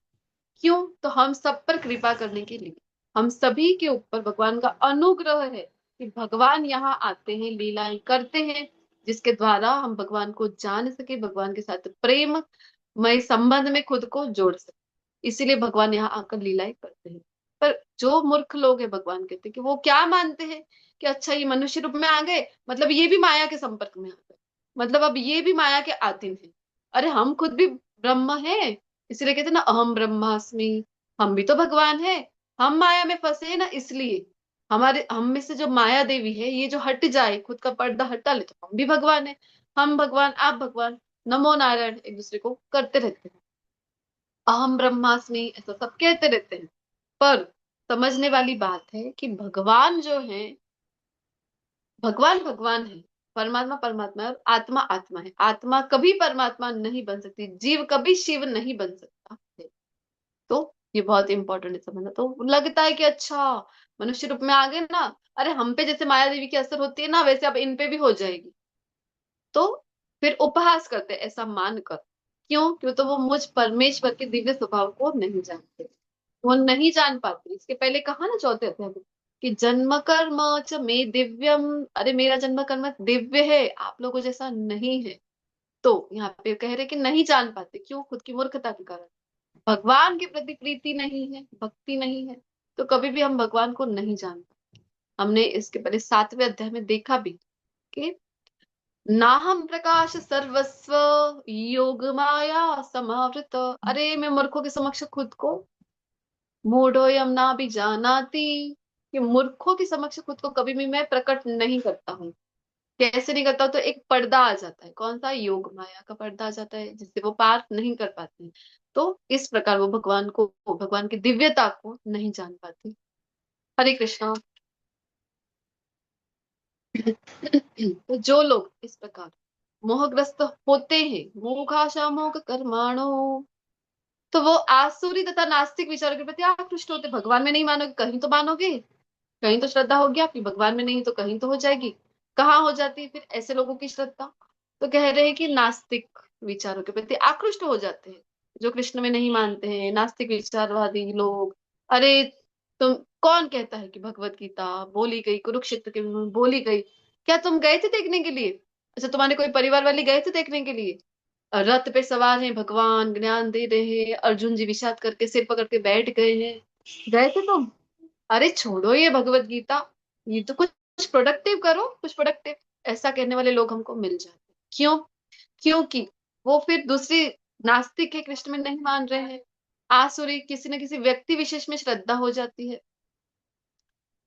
क्यों? तो हम सब पर कृपा करने के लिए, हम सभी के ऊपर भगवान का अनुग्रह है कि भगवान यहाँ आते हैं, लीलाएं करते हैं, जिसके द्वारा हम भगवान को जान सके, भगवान के साथ प्रेम मय संबंध में खुद को जोड़ सके। इसीलिए भगवान यहाँ आकर लीलाएं करते हैं। पर जो मूर्ख लोग हैं, भगवान कहते हैं कि वो क्या मानते हैं कि अच्छा ये मनुष्य रूप में आ गए, मतलब ये भी माया के संपर्क में आ गए, मतलब अब ये भी माया के अधीन है। अरे हम खुद भी ब्रह्म है, इसलिए कहते हैं ना अहम ब्रह्मास्मि। हम भी तो भगवान है, हम माया में फंसे हैं ना, इसलिए हमारे हम में से जो माया देवी है, ये जो हट जाए, खुद का पर्दा हटा ले, तो हम भी भगवान है। हम भगवान, आप भगवान, नमो नारायण एक दूसरे को करते रहते हैं। अहम ब्रह्मास्मि, ऐसा सब कहते रहते हैं। पर समझने वाली बात है कि भगवान जो है, भगवान भगवान है, परमात्मा परमात्मा है, और आत्मा आत्मा है। आत्मा कभी परमात्मा नहीं बन सकती, जीव कभी शिव नहीं बन सकता है। तो ये बहुत इंपॉर्टेंट है समझना। तो लगता है कि अच्छा, मनुष्य रूप में आ गए ना, अरे हम पे जैसे माया देवी की असर होती है ना, वैसे अब इन पे भी हो जाएगी। तो फिर उपहास करते हैं ऐसा मानकर। क्यों? क्यों? तो वो मुझ परमेश्वर के दिव्य स्वभाव को नहीं जानते, वो नहीं जान पाते। इसके पहले कहा ना चौथे अध्याय में कि जन्म कर्म च मे दिव्यम, अरे मेरा जन्म कर्म दिव्य है, आप लोगों जैसा नहीं है। तो यहाँ पे कह रहे कि नहीं जान पाते। क्यों? खुद की मूर्खता के कारण। भगवान के प्रति प्रीति नहीं है, भक्ति नहीं है, तो कभी भी हम भगवान को नहीं जान पाते। हमने इसके पहले 7वें अध्याय में देखा भी कि नाहम प्रकाश सर्वस्व योग माया समावृत। अरे मैं मूर्खों के समक्ष खुद को, मूढ़ोयम ना भी जानाति, कि मूर्खों के समक्ष खुद को कभी भी मैं प्रकट नहीं करता हूँ। कैसे नहीं करता हूं? तो एक पर्दा आ जाता है। कौन सा? योग माया का पर्दा आ जाता है, जिससे वो पार नहीं कर पाते हैं। तो इस प्रकार वो भगवान को, भगवान की दिव्यता को नहीं जान पाते। हरे कृष्णा। तो जो लोग इस प्रकार मोहग्रस्त होते हैं, मोघाशा मोघ कर्माणो, तो वो आसुरी तथा नास्तिक विचारों के प्रति आकृष्ट होते। भगवान में नहीं मानोगे, कहीं तो मानोगे, कहीं तो श्रद्धा होगी आपकी। भगवान में नहीं तो कहीं तो हो जाएगी। कहाँ हो जाती है फिर ऐसे लोगों की श्रद्धा? तो कह रहे हैं कि नास्तिक विचारों के प्रति आकृष्ट हो जाते हैं, जो कृष्ण में नहीं मानते हैं, नास्तिक विचारवादी लोग। अरे तुम, कौन कहता है कि भगवत गीता बोली गई कुरुक्षेत्र के में बोली गई? क्या तुम गए थे देखने के लिए? अच्छा, तुम्हारे कोई परिवार वाले गए थे देखने के लिए? रथ पे सवार हैं भगवान, ज्ञान दे रहे हैं, अर्जुन जी विषाद करके सिर पकड़ के बैठ गए हैं, गए थे तुम? अरे छोड़ो ये भगवत गीता, ये तो कुछ प्रोडक्टिव करो, कुछ प्रोडक्टिव। ऐसा कहने वाले लोग हमको मिल जाते हैं। क्यों? क्योंकि वो फिर दूसरी नास्तिक है, कृष्ण में नहीं मान रहे हैं, आसुरी किसी न किसी व्यक्ति विशेष में श्रद्धा हो जाती है,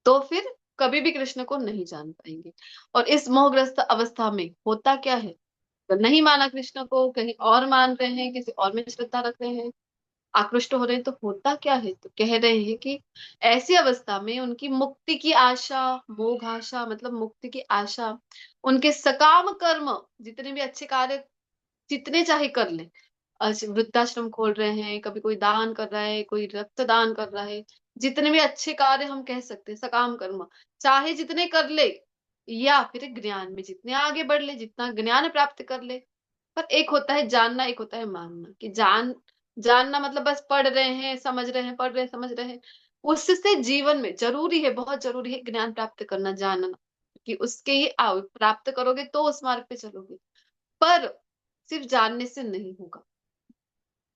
तो फिर कभी भी कृष्ण को नहीं जान पाएंगे। और इस मोहग्रस्त अवस्था में होता क्या है? तो नहीं माना कृष्ण को, कहीं और मान रहे हैं, किसी और में श्रद्धा रख रहे हैं, आकृष्ट हो रहे हैं, तो होता क्या है? तो कह रहे हैं कि ऐसी अवस्था में उनकी मुक्ति की आशा, मोघ आशा मतलब मुक्ति की आशा, उनके सकाम कर्म, जितने भी अच्छे कार्य जितने चाहे कर ले, वृद्धाश्रम खोल रहे हैं, कभी कोई दान कर रहा है, कोई रक्तदान कर रहा है, जितने भी अच्छे कार्य हम कह सकते हैं सकाम कर्म, चाहे जितने कर ले, या फिर ज्ञान में जितने आगे बढ़ ले, जितना ज्ञान प्राप्त कर ले। पर एक होता है जानना, एक होता है मानना। कि जानना मतलब बस पढ़ रहे हैं समझ रहे हैं, पढ़ रहे हैं समझ रहे हैं, उससे जीवन में जरूरी है, बहुत जरूरी है ज्ञान प्राप्त करना, जानना। कि उसके ही आओ प्राप्त करोगे तो उस मार्ग पे चलोगे। पर सिर्फ जानने से नहीं होगा,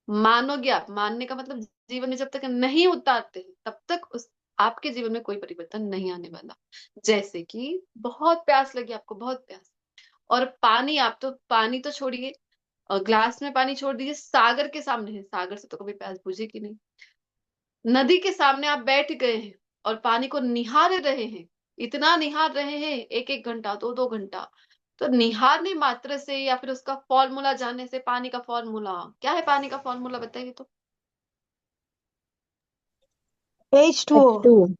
मानोगे आप, मानने का मतलब जीवन में जब तक नहीं उतारते हैं तब तक उस आपके जीवन में कोई परिवर्तन नहीं आने वाला। जैसे कि बहुत प्यास लगी आपको, बहुत प्यास, और पानी, आप तो पानी तो छोड़िए, और ग्लास में पानी छोड़ दीजिए, सागर के सामने है, सागर से तो कभी प्यास बुझेगी नहीं। नदी के सामने आप बैठ गए हैं और पानी को निहार रहे हैं, इतना निहार रहे हैं, एक एक घंटा, दो दो घंटा। तो निहारने मात्र से या फिर उसका फॉर्मूला जानने से, पानी का फॉर्मूला क्या है? पानी का फॉर्मूला बताइए तो। H2O। H2।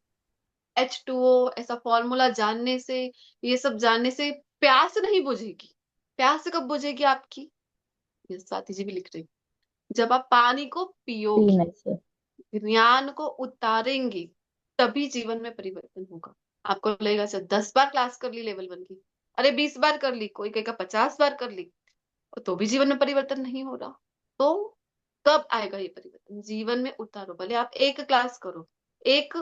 H2O, ऐसा फॉर्मूला जानने से, ये सब जानने से प्यास नहीं बुझेगी। प्यास कब बुझेगी आपकी? ये स्वाति जी भी लिख रही हैं, जब आप पानी को पियोगी, पीने से। ज्ञान को उतारेंगे, तभी जीवन में परिवर्तन होगा। आपको लगेगा अच्छा 10 बार क्लास कर ली लेवल 1 की, अरे 20 बार कर ली, कोई कहेगा 50 बार कर ली, तो भी जीवन में परिवर्तन नहीं हो रहा। तो कब आएगा ये परिवर्तन? जीवन में उतारो, भले आप एक क्लास करो, एक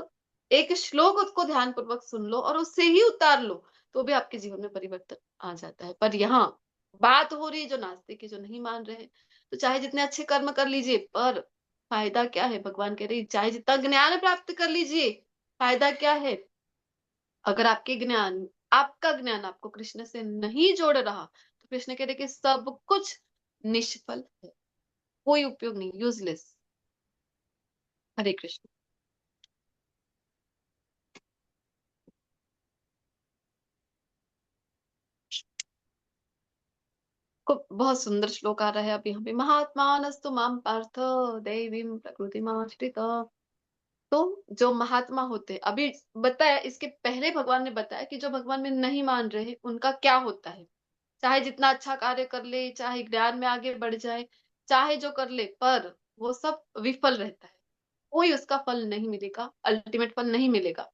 एक श्लोक उसको ध्यान पूर्वक सुन लो और उससे ही उतार लो, तो भी आपके जीवन में परिवर्तन आ जाता है। पर यहाँ बात हो रही है जो नास्तिक है, जो नहीं मान रहे हैं, तो चाहे जितने अच्छे कर्म कर लीजिए, पर फायदा क्या है? भगवान कह रहे चाहे जितना ज्ञान प्राप्त कर लीजिए, फायदा क्या है? अगर आपका ज्ञान आपको कृष्ण से नहीं जोड़ रहा, तो कृष्ण कह रहे कि सब कुछ निष्फल है, कोई उपयोग नहीं, यूजलेस। हरे कृष्ण। को बहुत सुंदर श्लोक आ रहा है अब यहाँ पे, महात्मानस्तु माम पार्थ दैवीं प्रकृतिमाश्रित। तो जो महात्मा होते हैं, अभी बताया, इसके पहले भगवान ने बताया कि जो भगवान में नहीं मान रहे उनका क्या होता है। चाहे जितना अच्छा कार्य कर ले, चाहे ज्ञान में आगे बढ़ जाए, चाहे जो कर ले, पर वो सब विफल रहता है, कोई उसका फल नहीं मिलेगा, अल्टीमेट फल नहीं मिलेगा।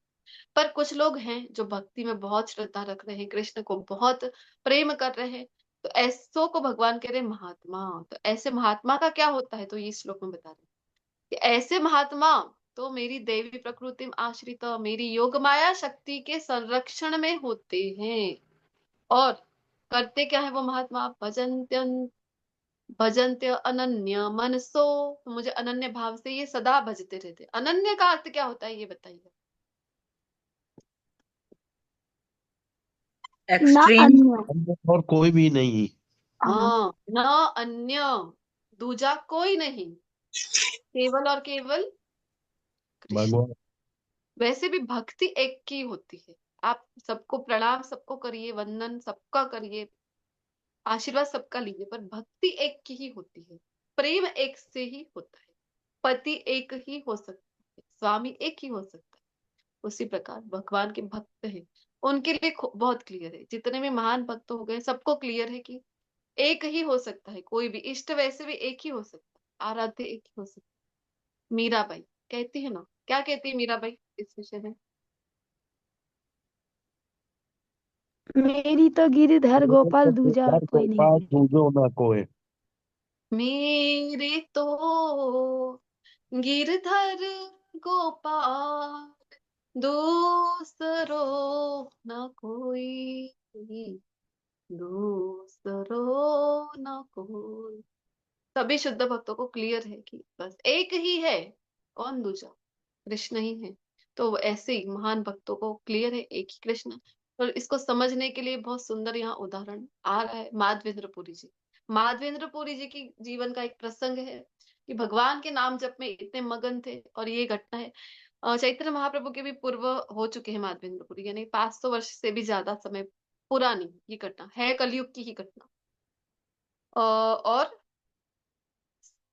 पर कुछ लोग हैं जो भक्ति में बहुत श्रद्धा रख रहे हैं, कृष्ण को बहुत प्रेम कर रहे हैं, तो ऐसों को भगवान कह रहे हैं महात्मा। तो ऐसे महात्मा का क्या होता है, तो ये श्लोक में बता रहे हैं कि ऐसे महात्मा तो मेरी देवी प्रकृति में आश्रित, मेरी योग माया शक्ति के संरक्षण में होते हैं। और करते क्या है वो महात्मा, भजन्त्य अनन्य मनसो, तो मुझे अनन्य भाव से ये सदा भजते रहते। अनन्य का अर्थ क्या होता है ये बताइए। न एक्सट्रीम। अन्य। और कोई भी नहीं। हाँ। हाँ, न अन्य, दूजा कोई नहीं, केवल और केवल कृष्ण। भगवान वैसे भी भक्ति एक की होती है। आप सबको प्रणाम, सबको करिए, वंदन सबका करिए, आशीर्वाद सबका लीजिए, पर भक्ति एक की ही होती है। प्रेम एक से ही होता है। पति एक ही हो सकता है, स्वामी एक ही हो सकता है। उसी प्रकार भगवान के भक्त हैं, उनके लिए बहुत क्लियर है। जितने भी महान भक्त हो गए सबको क्लियर है कि एक ही हो सकता है। कोई भी इष्ट वैसे भी एक ही हो सकता है, आराध्य एक ही हो सकता है। मीराबाई कहती है ना, क्या कहती है मीराबाई इस विषय में? मेरी तो गिरधर गोपाल दूजा और कोई नहीं। पास दूजो ना कोई। मेरे तो गिरधर गोपाल दूसरो न कोई, दूसरो न कोई। सभी शुद्ध भक्तों को क्लियर है कि बस एक ही है, कौन दूजा, कृष्ण ही है। तो ऐसे ही महान भक्तों को क्लियर है एक ही कृष्ण। और इसको समझने के लिए बहुत सुंदर यहाँ उदाहरण आ रहा है, माधवेंद्रपुरी जी। माधवेंद्रपुरी जी की जीवन का एक प्रसंग है कि भगवान के नाम जप में इतने मगन थे। और ये घटना है चैतन्य महाप्रभु के भी पूर्व हो चुके हैं माधवेंद्रपुरी, यानी 500 वर्ष से भी ज्यादा समय पुरानी ये घटना है, कलयुग की ही घटना और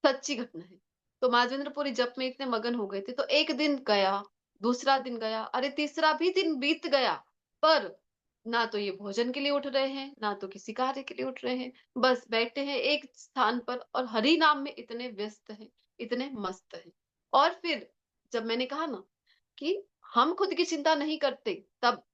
सच्ची घटना है। तो माधवेंद्रपुरी जप में इतने मगन हो गए थे, तो एक दिन गया, दूसरा दिन गया, अरे तीसरा भी दिन बीत गया, पर ना तो ये भोजन के लिए उठ रहे हैं, ना तो किसी कार्य के लिए उठ रहे हैं, बस बैठे हैं एक स्थान पर और हरि नाम में इतने व्यस्त हैं, इतने मस्त हैं। और फिर जब मैंने कहा ना कि हम खुद की चिंता नहीं करते, तब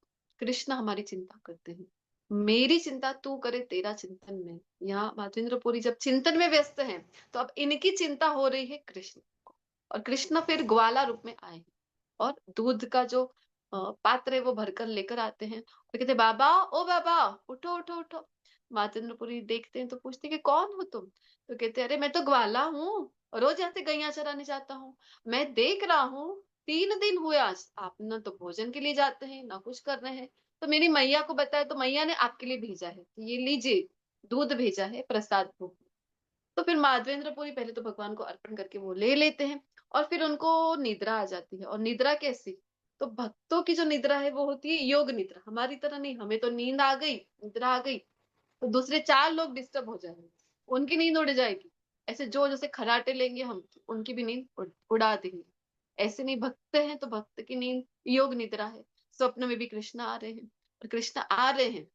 कृष्ण हमारी चिंता करते हैं। मेरी चिंता तू करे, तेरा चिंतन मैं। यहाँ माधवेंद्रपुरी जब चिंतन में व्यस्त हैं, तो अब इनकी चिंता हो रही है कृष्ण को। और कृष्ण फिर ग्वाला रूप में आए हैं और दूध का जो पात्र है वो भरकर लेकर आते हैं और कहते बाबा, ओ बाबा, उठो उठो उठो। माधवेंद्रपुरी देखते हैं तो पूछते हैं कि कौन हो तुम? तो कहते अरे मैं तो ग्वाला हूँ, रोज यहाँ से गैया चराने जाता हूँ। मैं देख रहा हूँ 3 दिन हुए आज आप ना तो भोजन के लिए जाते हैं ना कुछ कर रहे हैं। तो मेरी मैया को बताया, तो मैया ने आपके लिए भेजा है, ये लीजिए, दूध भेजा है प्रसाद रूप में। तो फिर माधवेंद्रपुरी पहले तो भगवान को अर्पण करके वो ले लेते हैं और फिर उनको निद्रा आ जाती है। और निद्रा कैसी? तो भक्तों की जो निद्रा है वो होती है योग निद्रा, हमारी तरह नहीं। हमें तो नींद आ गई, निद्रा आ गई, तो दूसरे 4 लोग डिस्टर्ब हो जाएंगे, उनकी नींद उड़ जाएगी। ऐसे जो जैसे खराटे लेंगे हम, उनकी भी नींद उड़ा देंगे। ऐसे नहीं, भक्त हैं तो भक्त की नींद योग निद्रा है। स्वप्न में भी कृष्ण आ रहे हैं और कृष्ण आ रहे हैं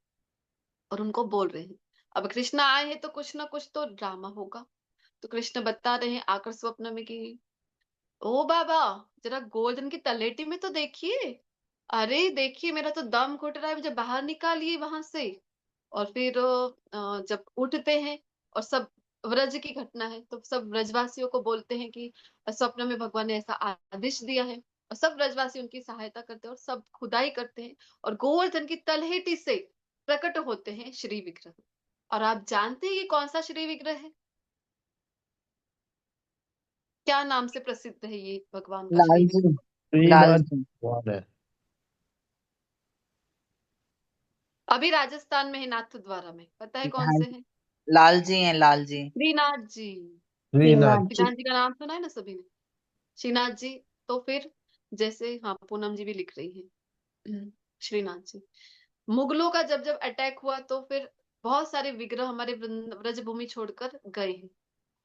और उनको बोल रहे हैं। अब कृष्ण आए हैं तो कुछ ना कुछ तो ड्रामा होगा। तो कृष्ण बता रहे हैं आकर स्वप्न में कि ओ बाबा, जरा गोवर्धन की तलेटी में तो देखिए, अरे देखिए मेरा तो दम घुट रहा है, मुझे बाहर निकालिए वहां से। और फिर जब उठते हैं और सब व्रज की घटना है, तो सब व्रजवासियों को बोलते हैं कि स्वप्न में भगवान ने ऐसा आदेश दिया है। और सब व्रजवासी उनकी सहायता करते हैं और सब खुदाई करते हैं और गोवर्धन की तलहेटी से प्रकट होते हैं श्री विग्रह। और आप जानते हैं ये कौन सा श्री विग्रह है? क्या नाम से प्रसिद्ध है ये भगवान का श्री लाल विग्रह? जी। लाल श्रीनाथ जी। भगवान है। अभी राजस्थान में है, नाथ द्वारा में, पता है कौन हाँ, से हैं? लाल जी हैं, लाल जी। श्रीनाथ जी। श्रीनाथ श्रीनाथ जी। श्रीनाथ जी का नाम सुना है ना सभी ने, श्रीनाथ जी। तो फिर जैसे हाँ, पूनम जी भी लिख रही है, श्रीनाथ जी। मुगलों का जब जब अटैक हुआ तो फिर बहुत सारे विग्रह हमारे ब्रजभूमि छोड़कर गए हैं।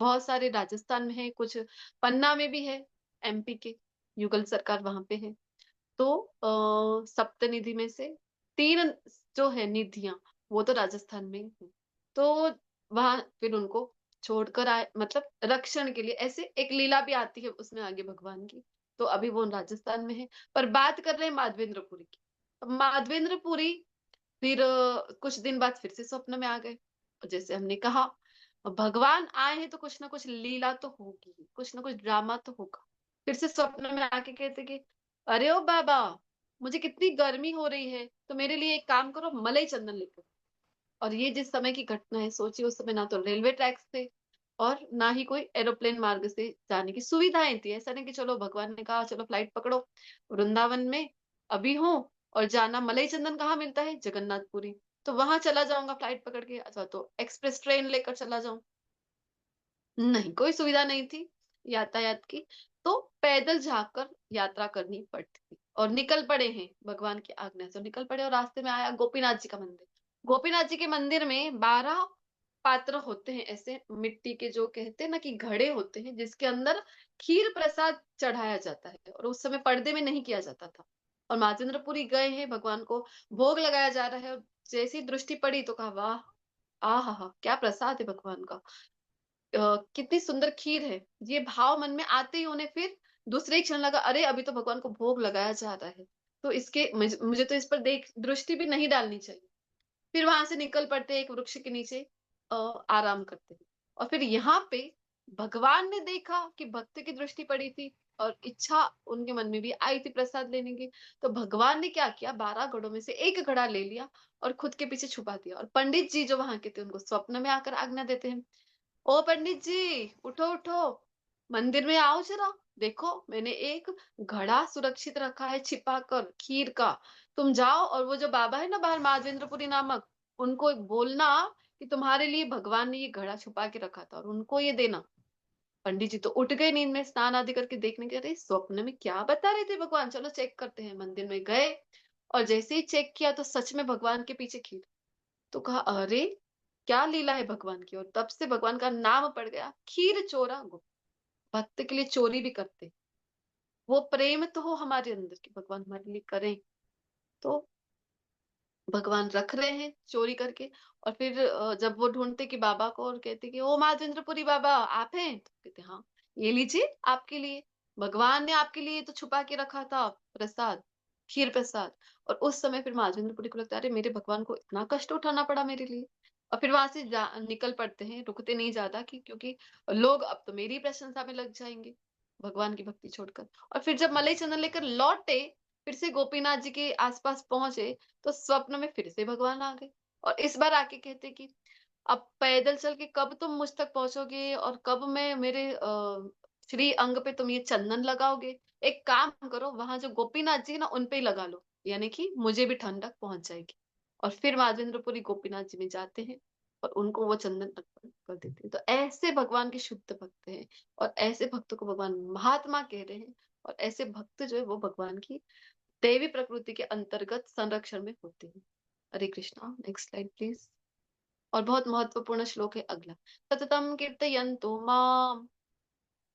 बहुत सारे राजस्थान में है, कुछ पन्ना में भी है, एमपी के युगल सरकार वहां पे है। तो सप्तनिधि में से 3 जो है निधियां, वो तो राजस्थान में ही है। तो वहां फिर उनको छोड़कर आए, मतलब रक्षण के लिए। ऐसे एक लीला भी आती है उसमें आगे भगवान की। तो अभी वो राजस्थान में है। पर बात कर रहे हैं माधवेंद्रपुरी की। अब माधवेंद्रपुरी फिर कुछ दिन बाद फिर से स्वप्न में आ गए। और जैसे हमने कहा, भगवान आए हैं तो कुछ ना कुछ लीला तो होगी, कुछ ना कुछ ड्रामा तो होगा। फिर से स्वप्न में आके कहते कि अरे ओ बाबा, मुझे कितनी गर्मी हो रही है, तो मेरे लिए एक काम करो, मलई चंदन लेकर। और ये जिस समय की घटना है, सोचिए उस समय ना तो रेलवे ट्रैक्स थे और ना ही कोई एरोप्लेन मार्ग से जाने की सुविधाएं थी। ऐसा नहीं कि चलो भगवान ने कहा चलो फ्लाइट पकड़ो, वृंदावन में अभी हो और जाना, मलई चंदन कहाँ मिलता है, जगन्नाथपुरी, तो वहां चला जाऊंगा फ्लाइट पकड़ के, अथवा तो एक्सप्रेस ट्रेन लेकर चला जाऊं। नहीं, कोई सुविधा नहीं थी यातायात की। तो पैदल जाकर यात्रा करनी पड़ती थी। और निकल पड़े हैं, भगवान की आज्ञा से निकल पड़े। और रास्ते में आया गोपीनाथ जी का मंदिर। गोपीनाथ जी के मंदिर में 12 पात्र होते हैं, ऐसे मिट्टी के, जो कहते हैं ना कि घड़े होते हैं, जिसके अंदर खीर प्रसाद चढ़ाया जाता है। और उस समय पर्दे में नहीं किया जाता था। और माजेंद्रपुरी गए हैं, भगवान को भोग लगाया जा रहा है। और जैसी दृष्टि पड़ी तो कहा वाह, आहा हा, क्या प्रसाद है भगवान का, कितनी सुंदर खीर है। ये भाव मन में आते ही उन्हें फिर दूसरे ही क्षण लगा, अरे अभी तो भगवान को भोग लगाया जा रहा है, तो इसके मुझे तो इस पर देख दृष्टि भी नहीं डालनी चाहिए। फिर वहां से निकल पड़ते, एक वृक्ष के नीचे आराम करते हैं। और फिर यहाँ पे भगवान ने देखा कि भक्त की दृष्टि पड़ी थी और इच्छा उनके मन में भी आई थी प्रसाद लेने की। तो भगवान ने क्या किया, 12 घड़ों में से एक घड़ा ले लिया और खुद के पीछे छुपा दिया। और पंडित जी जो वहां के थे, उनको स्वप्न में आकर आज्ञा देते हैं, ओ पंडित जी, उठो उठो, मंदिर में आओ जरा, देखो मैंने एक घड़ा सुरक्षित रखा है छिपा कर खीर का। तुम जाओ और वो जो बाबा है ना बाहर, माधवेंद्रपुरी नामक, उनको बोलना कि तुम्हारे लिए भगवान ने ये घड़ा छुपा के रखा था और उनको ये देना। पंडित जी तो उठ गए नींद में, स्नान आदि करके देखने के, अरे स्वप्न में क्या बता रहे थे भगवान, चलो चेक करते हैं। मंदिर में गए और जैसे ही चेक किया तो सच में भगवान के पीछे खीर। तो कहा अरे, क्या लीला है भगवान की। और तब से भगवान का नाम पड़ गया खीर चोरा गुप्त। भक्त के लिए चोरी भी करते, वो प्रेम तो हो हमारे अंदर की भगवान हमारे लिए करें। तो भगवान रख रहे हैं चोरी करके। और फिर जब वो ढूंढते कि बाबा को, और कहते कि ओ माधवेंद्रपुरी बाबा आप हैं, तो कहते हाँ, ये लीजिए आपके लिए, भगवान ने आपके लिए तो छुपा के रखा था प्रसाद, खीर प्रसाद। और उस समय फिर माधवेंद्रपुरी को लगता है, अरे मेरे भगवान को इतना कष्ट उठाना पड़ा मेरे लिए। और फिर वहां से निकल पड़ते हैं, रुकते नहीं ज्यादा कि क्योंकि लोग अब तो मेरी प्रशंसा में लग जाएंगे भगवान की भक्ति छोड़कर। और फिर जब मलई चंदन लेकर लौटे, फिर से गोपीनाथ जी के आसपास पहुंचे, तो स्वप्न में फिर से भगवान आ गए। और इस बार आके कहते कि अब पैदल चल के कब तुम मुझ तक पहुंचोगे और कब मैं मेरे श्री अंग पे तुम ये चंदन लगाओगे। एक काम करो, वहां जो गोपीनाथ जी है ना, उन पे ही लगा लो, यानी कि मुझे भी ठंडक पहुंच जाएगी। और फिर माधवेंद्रपुरी गोपीनाथ जी में जाते हैं और उनको वो चंदन अर्पण कर देते हैं। तो ऐसे भगवान के शुद्ध भक्त हैं। और ऐसे भक्तों को भगवान महात्मा कह रहे हैं। और ऐसे भक्त जो है वो भगवान की दैवी प्रकृति के अंतर्गत संरक्षण में होते हैं। Hare Krishna. Next slide please. और बहुत महत्वपूर्ण श्लोक है अगला, सततम कीर्तयन्तु माम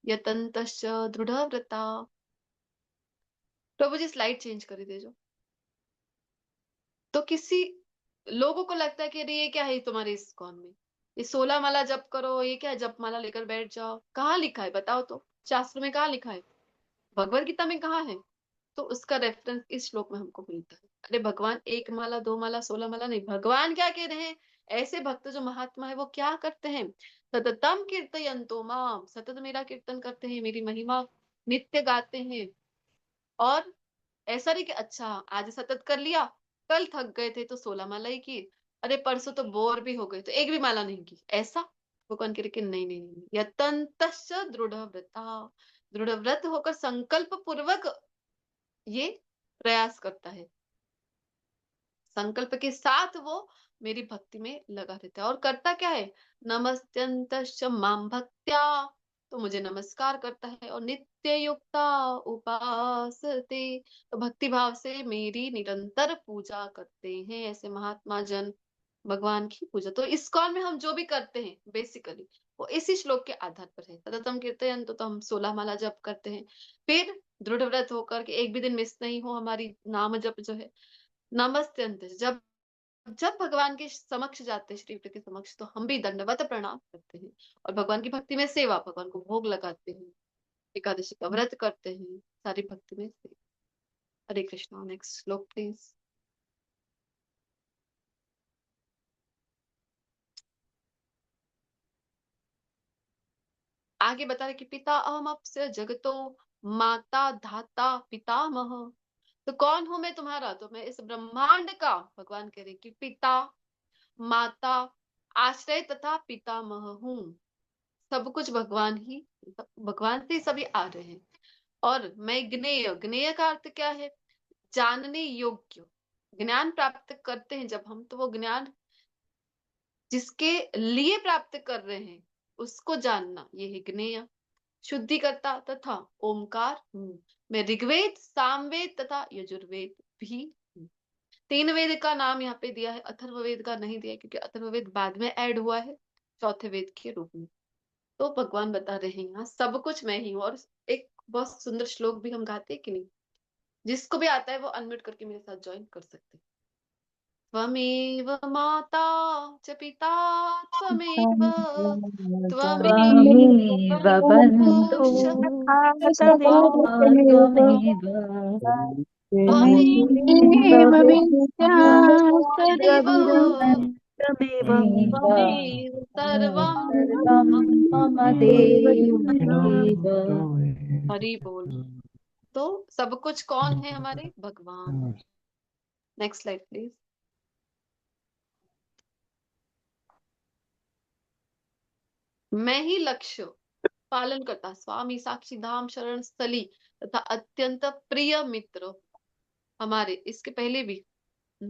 यतन्तश्च दृढ़व्रता। प्रभु जी स्लाइड चेंज कर दे जो। तो किसी लोगों को लगता है कि अरे ये क्या है तुम्हारे इस कौन में, ये 16 माला जप करो, ये क्या है, जप माला लेकर बैठ जाओ। कहाँ लिखा है बताओ तो, शास्त्र में कहाँ लिखा है, भगवत गीता में कहाँ है। तो उसका रेफरेंस इस श्लोक में हमको मिलता है। अरे भगवान 1 माला 2 माला 16 माला नहीं, भगवान क्या कह रहे हैं, ऐसे भक्त जो महात्मा है वो क्या करते हैं, सततम कीर्तयन्तो माम, सतत मेरा कीर्तन करते हैं, मेरी महिमा नित्य गाते हैं। और ऐसा नहीं कि अच्छा आज सतत कर लिया, कल थक गए थे तो 16 माला ही की, अरे परसों तो बोर भी हो गए तो एक भी माला नहीं की, ऐसा भगवान कह रहे कि नहीं नहीं नहीं, यतन्तश्च दृढ़ व्रता, दृढ़ व्रत होकर संकल्प पूर्वक ये प्रयास करता है, संकल्प के साथ वो मेरी भक्ति में लगा रहता है। और करता क्या है, नमस्त्यंतश्च माम भक्त्या, तो मुझे नमस्कार करता है। और नित्य युक्ता उपासते, तो भक्ति भाव से मेरी निरंतर पूजा करते हैं ऐसे महात्मा जन। भगवान की पूजा। तो इस्कॉन में हम जो भी करते हैं बेसिकली वो इसी श्लोक के आधार पर है। सततम कीर्तन तो हम 16 माला जप करते हैं, फिर दृढ़ व्रत होकर के एक भी दिन मिस नहीं हो हमारी नाम जप जो है। नमस्ते अंत, जब जब भगवान के समक्ष जाते हैं, श्री के समक्ष, तो हम भी दंडवत प्रणाम करते हैं और भगवान की भक्ति में सेवा, भगवान को भोग लगाते हैं, एकादशी का व्रत करते हैं, सारी भक्ति में सेवा। हरे कृष्णा। नेक्स्ट श्लोक प्लीज। आगे बता रहे कि पिता अहमप्स्य जगतो माता धाता पितामह। तो कौन हूं मैं तुम्हारा? तो मैं इस ब्रह्मांड का, भगवान कह रहे कि पिता, माता, आश्रय तथा पितामह हूँ। सब कुछ भगवान ही, भगवान से सभी आ रहे हैं। और मैं ज्ञेय, ज्ञेय का अर्थ क्या है? जानने योग्य। ज्ञान प्राप्त करते हैं जब हम, तो वो ज्ञान जिसके लिए प्राप्त कर रहे हैं उसको जानना, ये है ज्ञेय। शुद्धिकर्ता तथा ओमकार हूँ। मैं ऋग्वेद, सामवेद तथा यजुर्वेद भी हूँ। 3 वेद का नाम यहाँ पे दिया है, अथर्ववेद का नहीं दिया है, क्योंकि अथर्ववेद बाद में ऐड हुआ है चौथे वेद के रूप में। तो भगवान बता रहे हैं यहाँ सब कुछ मैं ही हूँ। और एक बहुत सुंदर श्लोक भी हम गाते हैं कि नहीं? जिसको भी आता है वो अनम्यूट करके मेरे साथ ज्वाइन कर सकते हैं। त्वमेव माता च पिता त्वमेव, त्वमेव त्वमेव बन्धुः बन्धुश्च सखा त्वमेव त्वमेव विद्या देव, तमेव त्वमेव सर्वं सर्वं मम देव। हरि बोल। तो सब कुछ कौन है? हमारे भगवान। Next slide please. मैं ही लक्ष्य पालन करता, स्वामी साक्षी धाम शरण स्थली तथा अत्यंत प्रिय मित्र हमारे। इसके पहले भी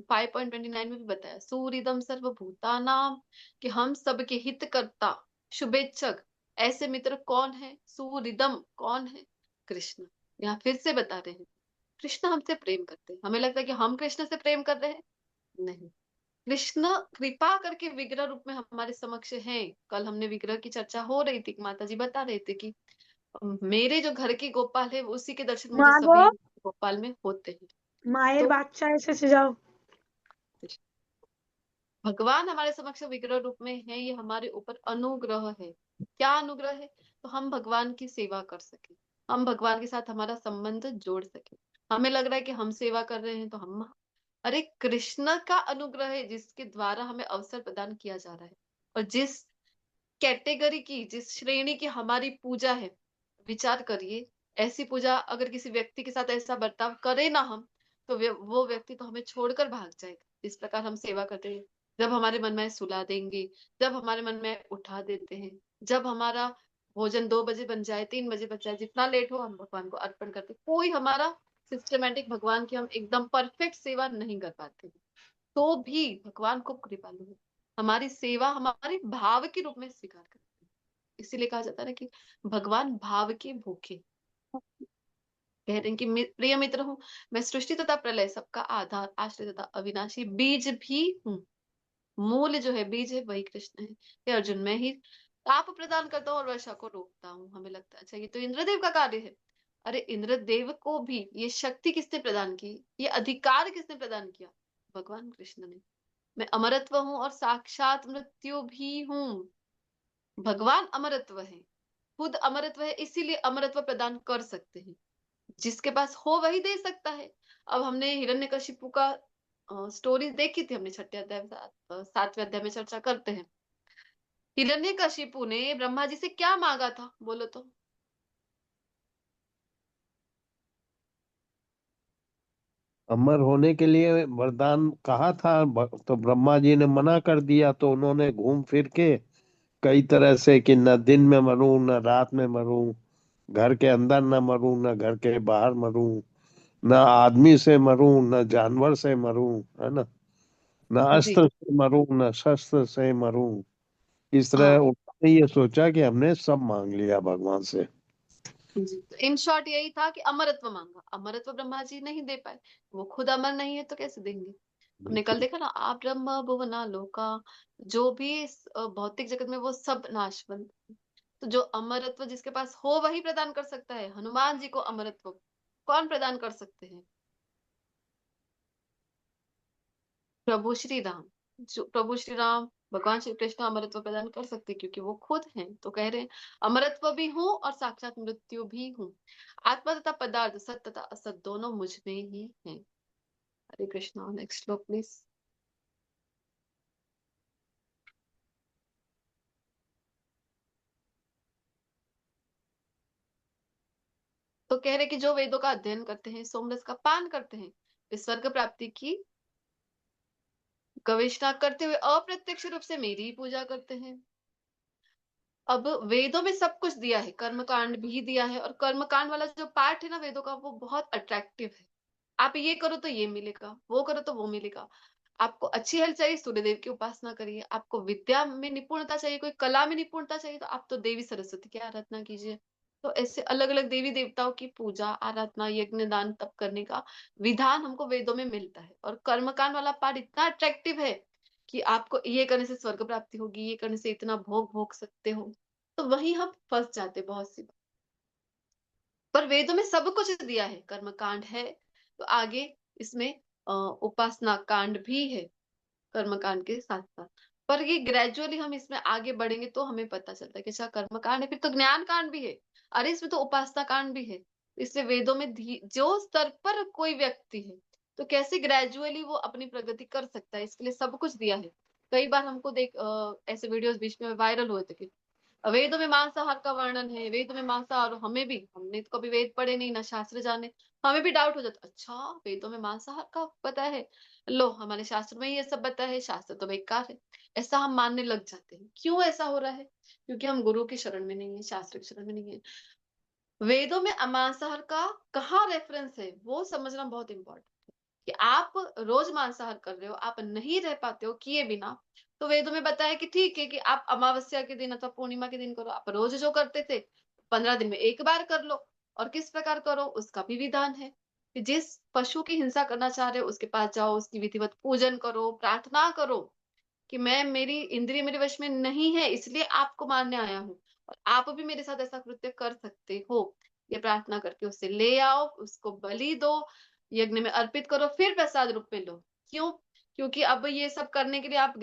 5.29 में भी बताया, सूरिदम सर्वभूतानाम, कि हम सबके हित करता, शुभेच्छक। ऐसे मित्र कौन है? सूरिदम कौन है? कृष्ण। यहाँ फिर से बता रहे हैं कृष्ण हमसे प्रेम करते हैं। हमें लगता है कि हम कृष्ण से प्रेम कर रहे हैं, नहीं। कृष्ण कृपा करके विग्रह रूप में हमारे समक्ष हैं। कल हमने विग्रह की चर्चा हो रही थी, माता जी बता रहे थे कि मेरे जो घर के गोपाल है उसी के दर्शन मुझे मागो सभी गोपाल में होते हैं। মায়ের तो বাচ্চা এসেছে যাও। भगवान हमारे समक्ष विग्रह रूप में है, ये हमारे ऊपर अनुग्रह है। क्या अनुग्रह है? तो हम भगवान की सेवा कर सके, हम भगवान के साथ हमारा संबंध जोड़ सके। हमें लग रहा है कि हम सेवा कर रहे हैं तो हम, अरे कृष्ण का अनुग्रह है जिसके द्वारा हमें अवसर प्रदान किया जा रहा है। और जिस कैटेगरी की, जिस श्रेणी की हमारी पूजा है, विचार करिए, ऐसी पूजा अगर किसी व्यक्ति के साथ ऐसा बर्ताव करे ना हम, तो वो व्यक्ति तो हमें छोड़कर भाग जाएगा। इस प्रकार हम सेवा करते हैं। जब हमारे मन में सुला देंगे, जब हमारे मन में उठा देते हैं, जब हमारा भोजन 2 बजे बन जाए, 3 बजे बन जाए, जितना लेट हो हम भगवान को अर्पण करते। कोई हमारा सिस्टमेटिक, भगवान की हम एकदम परफेक्ट सेवा नहीं कर पाते, तो भी भगवान को कृपालु है, हमारी सेवा हमारे भाव के रूप में स्वीकार करते हैं। इसीलिए कहा जाता है ना कि भगवान भाव के भूखे। कह रहे हैं कि प्रिय मित्र हूँ मैं, सृष्टि तथा प्रलय सबका आधार, आश्रय तथा अविनाशी बीज भी हूँ। मूल जो है, बीज है, वही कृष्ण है। हे अर्जुन, मैं ही ताप प्रदान करता हूँ और वर्षा को रोकता हूँ। हमें लगता है अच्छा ये तो इंद्रदेव का कार्य है। अरे इंद्रदेव को भी ये शक्ति किसने प्रदान की? ये अधिकार किसने प्रदान किया? भगवान कृष्ण ने। मैं अमरत्व हूँ और साक्षात मृत्यु भी हूँ। भगवान अमरत्व है, खुद अमरत्व है, इसीलिए अमरत्व प्रदान कर सकते हैं। जिसके पास हो वही दे सकता है। अब हमने हिरण्यकशिपु का स्टोरी देखी थी, हमने 6ठे अध्याय 7वें अध्याय में चर्चा करते हैं। हिरण्यकशिपु ने ब्रह्मा जी से क्या मांगा था? बोलो तो। अमर होने के लिए वरदान कहा था, तो ब्रह्मा जी ने मना कर दिया, तो उन्होंने घूम फिर के कई तरह से कि न दिन में मरूं न रात में मरूं, घर के अंदर न मरूं न घर के बाहर मरूं, न आदमी से मरूं न जानवर से मरूं, है ना, न जी अस्त्र से मरूं न शस्त्र से मरूं। इस तरह हाँ उन्होंने ये सोचा कि हमने सब मांग लिया भगवान से। जी। इन शॉर्ट यही था कि अमरत्व मांगा। अमरत्व ब्रह्मा जी नहीं दे पाए, वो खुद अमर नहीं है तो कैसे देंगे? हमने कल देखा ना, आप ब्रह्म भुवना लोका, जो भी इस भौतिक जगत में वो सब नाशवंत है। तो जो अमरत्व जिसके पास हो वही प्रदान कर सकता है। हनुमान जी को अमरत्व कौन प्रदान कर सकते हैं? प्रभु श्री राम। जो प्रभु श्री राम भगवान श्री कृष्ण अमरत्व प्रदान कर सकते हैं, क्योंकि वो खुद हैं। तो कह रहे हैं अमरत्व भी हूँ और साक्षात मृत्यु भी हूँ। आत्मा तथा पदार्थ, सत तथा असत दोनों मुझ में ही हैं। हरे कृष्णा। नेक्स्ट श्लोक प्लीज। तो कह रहे कि जो वेदों का अध्ययन करते हैं, सोमरस का पान करते हैं, वे स्वर्ग प्राप्ति की गवेषणा करते हुए अप्रत्यक्ष रूप से मेरी ही पूजा करते हैं। अब वेदों में सब कुछ दिया है, कर्मकांड भी दिया है, और कर्मकांड वाला जो पार्ट है ना वेदों का, वो बहुत अट्रैक्टिव है। आप ये करो तो ये मिलेगा, वो करो तो वो मिलेगा। आपको अच्छी हेल्थ चाहिए, सूर्यदेव की उपासना करिए। आपको विद्या में निपुणता चाहिए, कोई कला में निपुणता चाहिए, तो आप तो देवी सरस्वती की आराधना कीजिए। तो ऐसे अलग अलग देवी देवताओं की पूजा, आराधना, यज्ञ, दान, तप करने का विधान हमको वेदों में मिलता है। और कर्मकांड वाला पार्ट इतना अट्रैक्टिव है कि आपको ये करने से स्वर्ग प्राप्ति होगी, ये करने से इतना भोग भोग सकते हो। तो वहीं हम फंस जाते बहुत सी बार। पर वेदों में सब कुछ दिया है, कर्म कांड है, तो आगे इसमें उपासना कांड भी है कर्म कांड के साथ साथ। पर ये ग्रेजुअली हम इसमें आगे बढ़ेंगे तो हमें पता चलता है कि अच्छा कर्म कांड है, फिर तो ज्ञान कांड भी है, अरे इसमें तो उपासना कांड भी है। इसलिए वेदों में जो स्तर पर कोई व्यक्ति है, तो कैसे ग्रेजुअली वो अपनी प्रगति कर सकता है, इसके लिए सब कुछ दिया है। कई बार हमको ऐसे वीडियोस बीच में वायरल हुए थे कि वेदों में मांसाहार का वर्णन है, वेदों में मांसाहार। हमें भी, हमने तो कभी वेद पढ़े नहीं, ना शास्त्र जाने, हमें भी डाउट हो जाता, अच्छा वेदों में मांसाहार का पता है, लो हमारे शास्त्र में ये सब बता है, शास्त्र तो बेकार है। ऐसा हम मानने लग जाते हैं। क्यों ऐसा हो रहा है? क्योंकि हम गुरु की शरण में नहीं है, शास्त्र की शरण में नहीं है। वेदों में मांसाहार का कहाँ रेफरेंस है, वो समझना बहुत इंपॉर्टेंट है। कि आप रोज मांसाहार कर रहे हो, आप नहीं रह पाते हो किए बिना, तो वेदों में बताया कि ठीक है कि आप अमावस्या के दिन अथवा पूर्णिमा के दिन करो। आप रोज जो करते थे 15 दिन में एक बार कर लो। और किस प्रकार करो उसका भी विधान है कि जिस पशु की हिंसा करना चाह रहे हो उसके पास जाओ, उसकी विधिवत पूजन करो, प्रार्थना करो कि मैं, मेरी इंद्रिय मेरे वश में नहीं है, इसलिए आपको मारने आया हूँ, और आप भी मेरे साथ ऐसा कृत्य कर सकते हो। ये प्रार्थना करके उसे ले आओ, उसको बलि दो, यज्ञ में अर्पित करो, फिर प्रसाद रूप में लो। क्यों? क्योंकि अब ये सब करने के लिए आप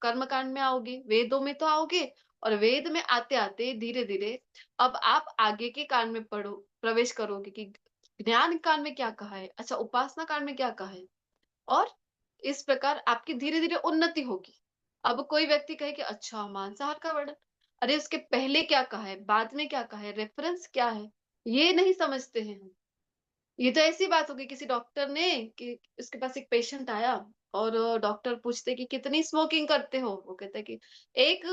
कर्म कांड में आओगे, वेदों में तो आओगे, और वेद में आते आते धीरे धीरे अब आप आगे के कांड में पढ़ो, प्रवेश करोगे कि ज्ञान कांड में क्या कहा है, अच्छा उपासना कांड में क्या कहा है। और इस प्रकार आपकी धीरे धीरे उन्नति होगी। अब कोई व्यक्ति कहे कि अच्छा मांसाहार का वर्णन, अरे उसके पहले क्या कहा है, बाद में क्या कहा है, रेफरेंस क्या है, ये नहीं समझते हैं हम। ये तो ऐसी बात होगी किसी डॉक्टर ने, कि उसके पास एक पेशेंट आया, और डॉक्टर पूछते कि कितनी स्मोकिंग करते हो, वो कहता है कि एक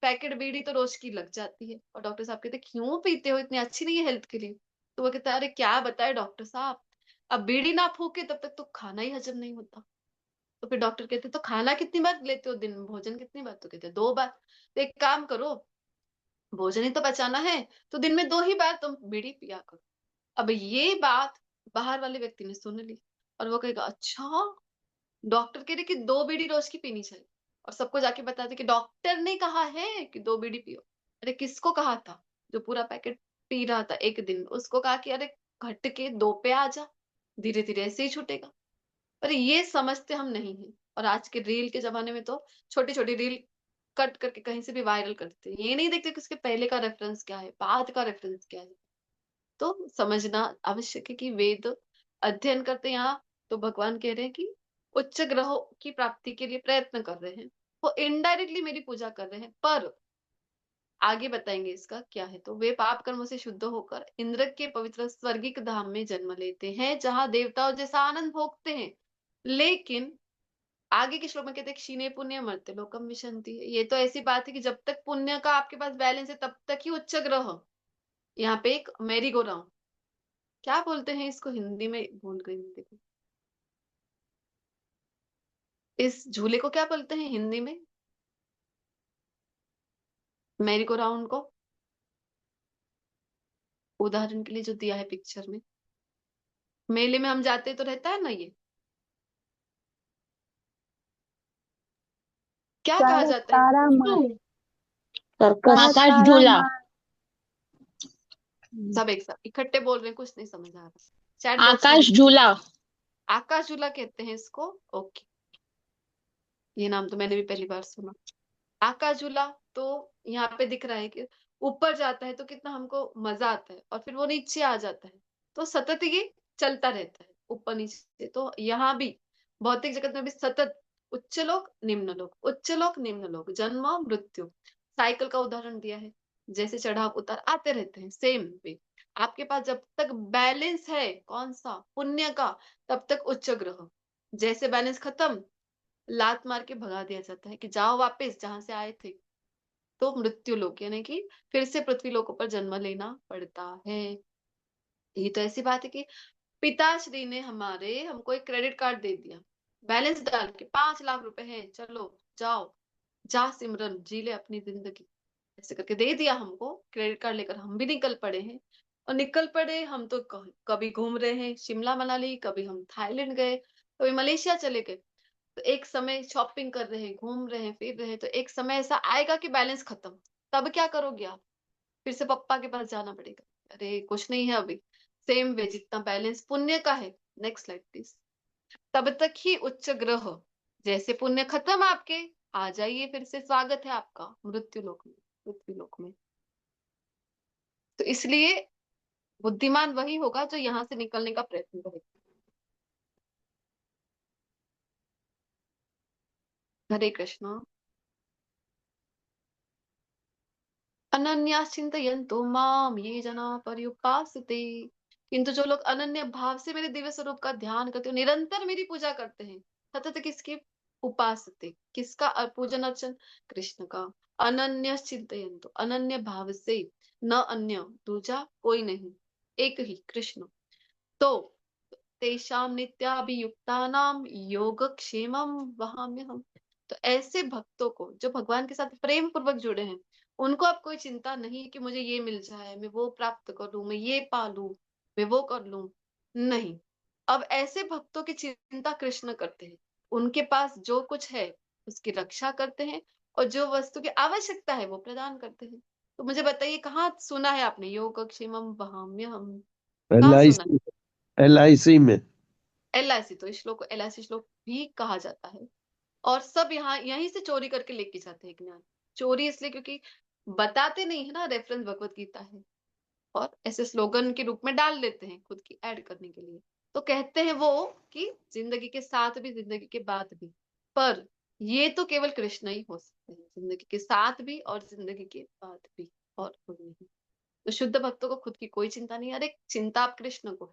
पैकेट बीड़ी तो रोज की लग जाती है। और डॉक्टर साहब कहते क्यों पीते हो, इतनी अच्छी नहीं है हेल्थ के लिए। तो वो कहता है अरे क्या बताए डॉक्टर साहब, अब बीड़ी ना फूके तब तक तो खाना ही हजम नहीं होता। तो फिर डॉक्टर कहते तो खाना कितनी बार लेते हो दिन में, भोजन कितनी बार? तो कहते 2 बार। तो एक काम करो, भोजन ही तो बचाना है, तो दिन में 2 ही बार तुम बीड़ी पिया करो। अब ये बात बाहर वाले व्यक्ति ने सुन ली, और वो कहेगा अच्छा, डॉक्टर कह रहे कि 2 बीड़ी रोज की पीनी चाहिए, और सबको जाके बताते कि डॉक्टर ने कहा है कि 2 बीड़ी पियो। अरे किसको कहा था? जो पूरा पैकेट पी रहा था एक दिन में, उसको कहा कि अरे घट के 2 पे आ जा, धीरे धीरे ऐसे ही छूटेगा। पर ये समझते हम नहीं है। और आज के रील के जमाने में तो छोटी छोटी रील कट करके कहीं से भी वायरल करते हैं, ये नहीं देखते कि उसके पहले का रेफरेंस क्या है, बाद का रेफरेंस क्या है। तो समझना आवश्यक है कि वेद अध्ययन करते हैं यहाँ, तो भगवान कह रहे हैं कि उच्च ग्रहों की प्राप्ति के लिए प्रयत्न कर रहे हैं, वो इनडायरेक्टली मेरी पूजा कर रहे हैं। पर आगे बताएंगे इसका क्या है। तो वे पाप कर्मों से शुद्ध होकर इंद्र के पवित्र स्वर्गिक धाम में जन्म लेते हैं, जहां देवताओं जैसा आनंद भोगते हैं। लेकिन आगे के श्लोक में कहते हैं क्षीणे पुण्य मर्त्य लोकम विशन्ति। ये तो ऐसी बात है कि जब तक पुण्य का आपके पास बैलेंस है तब तक ही उच्च ग्रह। यहाँ पे एक मैरी गो राउंड, क्या बोलते हैं इसको हिंदी में, भूल गई मैं, देखो इस झूले को क्या बोलते हैं हिंदी में, मैरी गो राउंड को, उदाहरण के लिए जो दिया है पिक्चर में। मेले में हम जाते तो रहता है ना ये, क्या कहा जाता है? तारा मार सर्कस आकाश झूला सब एक साथ इकट्ठे बोल रहे हैं, कुछ नहीं समझ आ रहा। चैट बॉक्स में आकाश लिखिए। झूला आकाश झूला कहते हैं इसको। ओके, ये नाम तो मैंने भी पहली बार सुना। आकाश झूला। तो यहाँ पे दिख रहा है कि ऊपर जाता है तो कितना हमको मजा आता है, और फिर वो नीचे आ जाता है तो सतत ये चलता रहता है ऊपर नीचे। तो यहाँ भी भौतिक जगत में भी सतत उच्च लोक निम्न लोक, उच्च लोक निम्न लोक, जन्म मृत्यु, साइकिल का उदाहरण दिया है। जैसे चढ़ाव उतार आते रहते हैं, सेम वे आपके पास जब तक बैलेंस है, कौन सा, पुण्य का, तब तक उच्च ग्रह। जैसे बैलेंस खत्म, लात मार के भगा दिया जाता है कि जाओ वापस जहां से आए थे। तो मृत्यु लोक यानी कि फिर से पृथ्वी लोकों पर जन्म लेना पड़ता है। ये तो ऐसी बात है कि पिताश्री ने हमारे हमको एक क्रेडिट कार्ड दे दिया, बैलेंस डाल के 5 लाख रुपए है, चलो जाओ, जा सिमरन जी ले अपनी जिंदगी, ऐसे करके दे दिया हमको क्रेडिट कार्ड लेकर। हम भी निकल पड़े हैं, और निकल पड़े हम तो कभी घूम रहे हैं शिमला मनाली, कभी हम थाईलैंड गए, कभी मलेशिया चले गए। तो एक समय शॉपिंग कर रहे हैं, घूम रहे हैं, फिर रहे हैं, तो एक समय ऐसा आएगा कि बैलेंस खत्म। तब क्या करोगे आप? फिर से पप्पा के पास जाना पड़ेगा, अरे कुछ नहीं है अभी। सेम वे जितना बैलेंस पुण्य का है, नेक्स्ट स्लाइड प्लीज, तब तक ही उच्च ग्रह। जैसे पुण्य खत्म आपके, आ जाइए फिर से, स्वागत है आपका मृत्यु लोक में, पृथ्वी लोक में। तो इसलिए बुद्धिमान वही होगा जो यहाँ से निकलने का प्रयत्न करेगा। हरे कृष्णा। अनन्यास चिंतयन्तो माम ये जना पर्युपासते। किंतु जो लोग अनन्य भाव से मेरे दिव्य स्वरूप का ध्यान करते हो, निरंतर मेरी पूजा करते हैं, सतत किसकी उपासते, किसका पूजन अर्चन, कृष्ण का। अनन्य चिंतयन्तो, अनन्य भाव से, न अन्य दूजा कोई नहीं, एक ही कृष्ण। तो तेषाम नित्याभियुक्तानाम योगक्षेमम वहाम्यहम्। तो ऐसे भक्तों को जो भगवान के साथ प्रेम पूर्वक जुड़े हैं, उनको अब कोई चिंता नहीं कि मुझे ये मिल जाए, मैं वो प्राप्त कर लूं, मैं ये पा लूं, मैं वो कर लूं। नहीं, अब ऐसे भक्तों की चिंता कृष्ण करते हैं। उनके पास जो कुछ है उसकी रक्षा करते हैं, और जो वस्तु की आवश्यकता है वो प्रदान करते हैं। तो मुझे बताइए, कहाँ सुना है आपने योगक्षेमम वहाम्यहम्? कहाँ सुना है? LIC में। LIC, तो इस श्लोक को LIC श्लोक भी कहा जाता है। और सब यहाँ यहीं से चोरी करके लेके जाते हैं ज्ञान। चोरी इसलिए क्योंकि बताते नहीं है ना, रेफरेंस भगवत गीता है, और ऐसे स्लोगन के रूप में डाल लेते हैं खुद की ऐड करने के लिए। तो कहते हैं वो कि जिंदगी के साथ भी, जिंदगी के बाद भी, पर ये तो केवल कृष्ण ही हो सकते हैं, जिंदगी के साथ भी और जिंदगी के बाद भी, और कोई नहीं। तो शुद्ध भक्तों को खुद की कोई चिंता नहीं, अरे चिंता आप कृष्ण को है।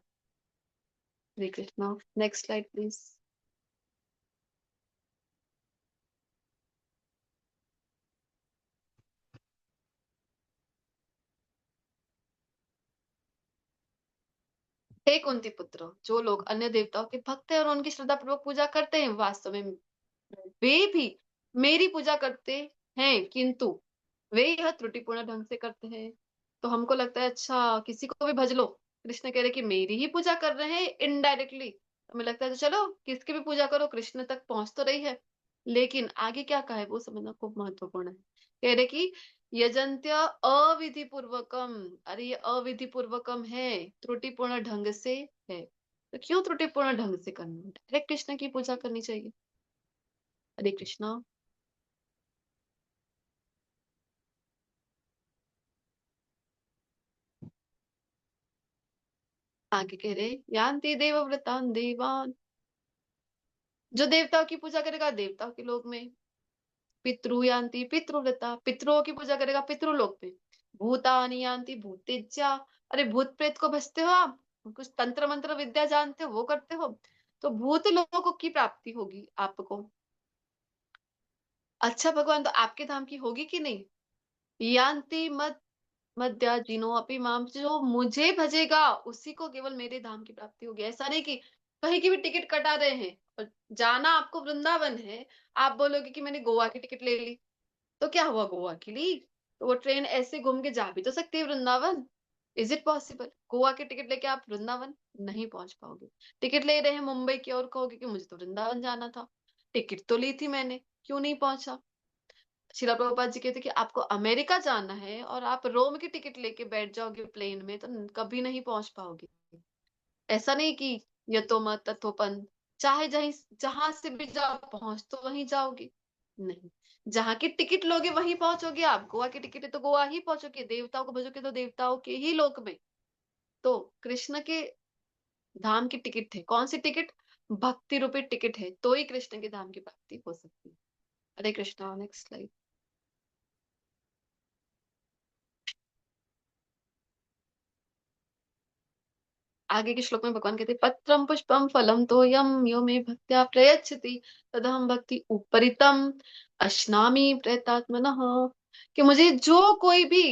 Hare Krishna. Next slide please. हे कुंती पुत्र, जो लोग अन्य देवताओं के भक्त हैं और उनकी श्रद्धा पूर्वक पूजा करते हैं, वास्तव में वे भी मेरी पूजा करते हैं, किंतु वे यह त्रुटिपूर्ण ढंग से करते हैं। तो हमको लगता है अच्छा किसी को भी भज लो, कृष्ण कह रहे कि मेरी ही पूजा कर रहे हैं इनडायरेक्टली, हमें लगता है तो चलो किसकी भी पूजा करो, कृष्ण तक पहुंच तो रही है। लेकिन आगे क्या कहा है वो समझना खूब महत्वपूर्ण है। कह रहे कि यजंत्य अविधि पूर्वकम। अरे ये अविधि पूर्वकम है, त्रुटिपूर्ण ढंग से है। तो क्यों त्रुटिपूर्ण ढंग से करना है? डायरेक्ट कृष्ण की पूजा करनी चाहिए। हरे कृष्णा। आगे कह रहे यान्ति देवव्रतान देवान। जो देवताओं की पूजा करेगा देवताओं के लोक में, पितृ यान्ति पितृव्रता, पितरों की पूजा करेगा पितृलोक में, भूतानि यान्ति भूतेज्या। अरे भूत प्रेत को भजते हो आप, कुछ तंत्र मंत्र विद्या जानते हो, वो करते हो, तो भूत लोगों की प्राप्ति होगी आपको। अच्छा भगवान, तो आपके धाम की होगी कि नहीं? यान्ति मद मध्या जिनो अपि माम, जो मुझे भजेगा उसी को केवल मेरे धाम की प्राप्ति होगी। ऐसा नहीं कि कहीं की भी टिकट कटा रहे हैं और जाना आपको वृंदावन है, आप बोलोगे कि मैंने गोवा की टिकट ले ली, तो क्या हुआ, गोवा की ली, तो वो ट्रेन ऐसे घूम के जा भी तो सकती है Vrindavan. Is it possible? Goa की टिकट लेके आप वृंदावन नहीं पहुंच पाओगे। टिकट ले रहे हैं मुंबई की और कहोगे कि मुझे तो वृंदावन जाना था, टिकट तो ली थी मैंने, क्यों नहीं पहुंचा? श्रीला प्रभुपाद जी कहते कि आपको अमेरिका जाना है और आप रोम की टिकट लेके बैठ जाओगे प्लेन में तो कभी नहीं पहुंच पाओगे। ऐसा नहीं कि यतोमत तथोपंथ, चाहे जहां से भी जाओ पहुंच तो वहीं जाओगे, नहीं। जहां की टिकट लोगे वहीं पहुंचोगे। आप गोवा की टिकट है तो गोवा ही पहुंचोगे, देवताओं को भजोगे तो देवताओं के ही लोक में। तो कृष्ण के धाम की टिकट है, कौन सी टिकट? भक्ति रूपी टिकट है, तो ही कृष्ण के धाम की प्राप्ति हो सकती है। हरे कृष्णा। Next slide. आगे के श्लोक में भगवान कहते पत्रम पुष्पम फलम तोयम यो मे भक्त्या प्रयच्छति तदहम भक्ति उपरितम अश्नामि प्रयतात्मनः। कि मुझे जो कोई भी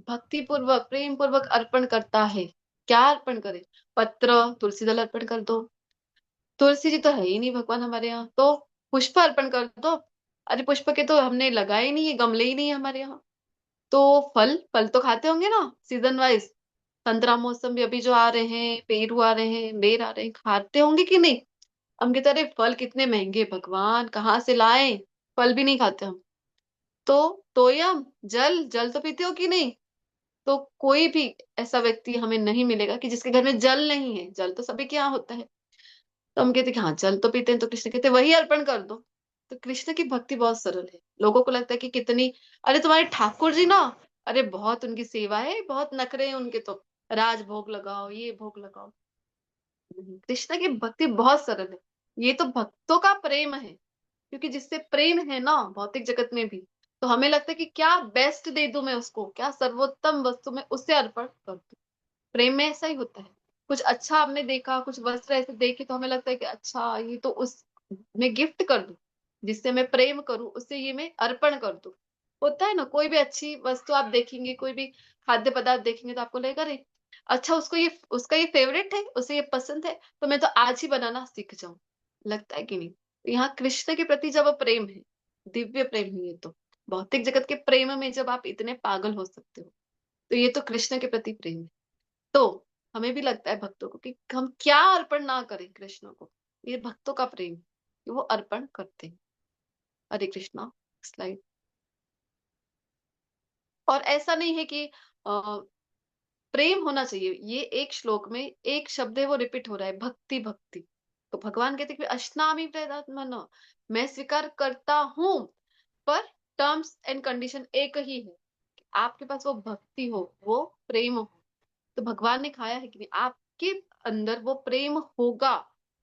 भक्ति पूर्वक प्रेम पूर्वक अर्पण करता है, क्या अर्पण करे? पत्र, तुलसी दल अर्पण कर दो। तुलसी जी तो है ही नहीं भगवान हमारे यहाँ, तो पुष्प अर्पण कर दो। अरे पुष्प के तो हमने लगाए ही नहीं है, गमले ही नहीं है हमारे यहाँ। तो फल, फल तो खाते होंगे ना सीजन वाइज। संतरा मौसम भी अभी जो आ रहे हैं, पेरू आ रहे हैं, बेर आ रहे हैं, खाते होंगे कि नहीं? हम कहते अरे फल कितने महंगे भगवान, कहाँ से लाए? फल भी नहीं खाते हम। तो तोयम, जल, जल तो पीते हो कि नहीं? तो कोई भी ऐसा व्यक्ति हमें नहीं मिलेगा कि जिसके घर में जल नहीं है। जल तो सभी के यहाँ होता है। तो हम कहते कि हाँ जल तो पीते हैं, तो कृष्ण कहते वही अर्पण कर दो। तो कृष्ण की भक्ति बहुत सरल है। लोगों को लगता है कि कितनी, अरे तुम्हारे ठाकुर जी ना, अरे बहुत उनकी सेवा है, बहुत नखरे हैं उनके, तो राज भोग लगाओ, ये भोग लगाओ। नहीं, कृष्ण की भक्ति बहुत सरल है। ये तो भक्तों का प्रेम है, क्योंकि जिससे प्रेम है ना भौतिक जगत में भी, तो हमें लगता है कि क्या बेस्ट दे दूं मैं उसको, क्या सर्वोत्तम वस्तु मैं उससे अर्पण कर दूं। प्रेम में ऐसा ही होता है। कुछ अच्छा हमने देखा, कुछ वस्त्र ऐसे देखे तो हमें लगता है कि अच्छा ये तो उस मैं गिफ्ट कर दूं, जिससे मैं प्रेम करूं उससे ये मैं अर्पण कर दूं। होता है ना, कोई भी अच्छी वस्तु आप देखेंगे, कोई भी खाद्य पदार्थ देखेंगे तो आपको लगेगा अरे अच्छा उसको ये, उसका ये फेवरेट है, उसे ये पसंद है, तो मैं तो आज ही बनाना सीख जाऊं। लगता है कि नहीं? तो यहाँ कृष्ण के प्रति जब प्रेम है, दिव्य प्रेम है ये तो। भौतिक जगत के प्रेम में जब आप इतने पागल हो सकते हो, तो ये तो कृष्ण के प्रति प्रेम है। तो हमें भी लगता है भक्तों को कि हम क्या अर्पण ना करें कृष्ण को। ये भक्तों का प्रेम है कि वो अर्पण करते हैं। हरे कृष्णा। स्लाइड। और ऐसा नहीं है कि प्रेम होना चाहिए, ये एक श्लोक में एक शब्द है वो रिपीट हो रहा है, भक्ति भक्ति। तो भगवान कहते हैं कि अश्नामि प्रयतात्मनः, मैं स्वीकार करता हूं, पर टर्म्स एंड कंडीशन एक ही है कि आपके पास वो भक्ति हो, वो प्रेम हो। तो भगवान ने खाया है कि नहीं, आपके अंदर वो प्रेम होगा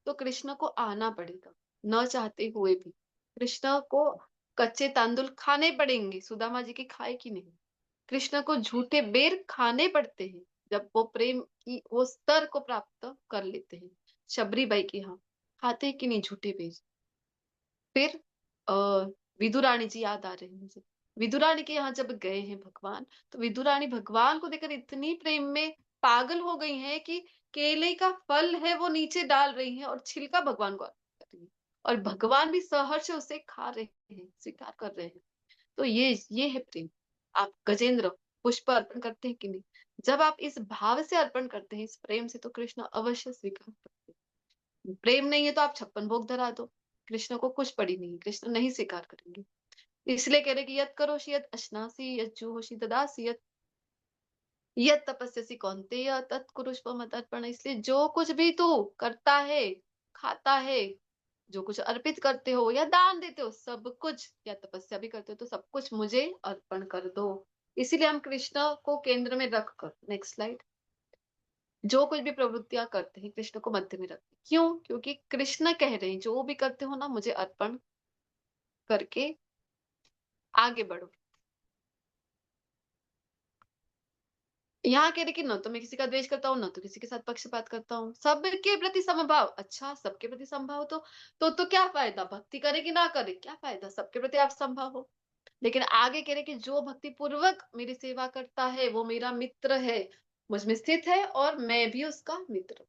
तो कृष्ण को आना पड़ेगा, न चाहते हुए भी। कृष्ण को कच्चे तांदुल खाने पड़ेंगे, सुदामा जी के खाए कि नहीं? कृष्ण को झूठे बेर खाने पड़ते हैं जब वो प्रेम की वो स्तर को प्राप्त कर लेते हैं। शबरी बाई के यहाँ खाते हैं कि नहीं झूठे बेर? फिर आ, विदुरानी जी याद आ रहे हैं मुझे। विदुरानी के यहाँ जब गए हैं भगवान, तो विदुरानी भगवान को देखकर इतनी प्रेम में पागल हो गई हैं कि केले का फल है वो नीचे डाल रही हैं और छिलका भगवान को अर्पित कर रही हैं, और भगवान भी सहर्ष उसे खा रहे हैं, स्वीकार कर रहे हैं। तो ये है प्रेम। आप गजेंद्र पुष्प अर्पण करते हैं कि नहीं? जब आप इस भाव से अर्पण करते हैं, इस प्रेम से, तो कृष्ण अवश्य स्वीकार करते हैं। प्रेम नहीं है तो आप 56 भोग धरा दो, कृष्ण को कुछ पड़ी नहीं, कृष्ण नहीं स्वीकार करेंगे। इसलिए कह रहे कि यत करोषि यत अश्नासि यत जुहोषि ददासि यत तपस्यसि कौन्तेय तत् कुरुष्व मदर्पण। इसलिए जो कुछ भी तू करता है, खाता है, जो कुछ अर्पित करते हो या दान देते हो, सब कुछ, या तपस्या भी करते हो, तो सब कुछ मुझे अर्पण कर दो। इसीलिए हम कृष्ण को केंद्र में रखकर, नेक्स्ट स्लाइड, जो कुछ भी प्रवृत्तियां करते हैं कृष्ण को मध्य में रखते हैं। क्यों? क्योंकि कृष्ण कह रहे हैं जो भी करते हो ना मुझे अर्पण करके आगे बढ़ो। यहाँ कह रहे कि न तो मैं किसी का द्वेष करता हूँ, न तो किसी के साथ पक्षपात करता हूँ, सबके प्रति समभाव। अच्छा, सबके प्रति समभाव तो क्या फायदा? भक्ति करे कि ना करे, क्या फायदा? सबके प्रति आप समभाव हो। लेकिन आगे कह रहे कि जो भक्ति पूर्वक मेरी सेवा करता है वो मेरा मित्र है, मुझ में स्थित है और मैं भी उसका मित्र।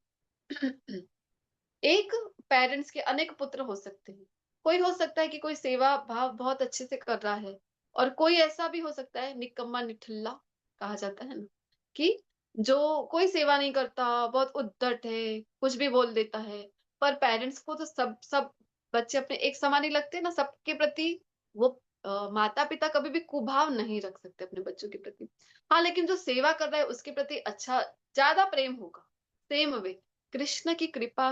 एक पेरेंट्स के अनेक पुत्र हो सकते हैं। कोई हो सकता है कि कोई सेवा भाव बहुत अच्छे से कर रहा है, और कोई ऐसा भी हो सकता है निकम्मा निठल्ला कहा जाता है ना, कि जो कोई सेवा नहीं करता, बहुत उद्धट है, कुछ भी बोल देता है। पर पेरेंट्स को तो सब सब बच्चे अपने एक समान ही लगते हैं ना, सबके प्रति वो माता पिता कभी भी कुभाव नहीं रख सकते अपने बच्चों के प्रति। हाँ, लेकिन जो सेवा कर रहा है उसके प्रति अच्छा ज्यादा प्रेम होगा। सेम वे कृष्ण की कृपा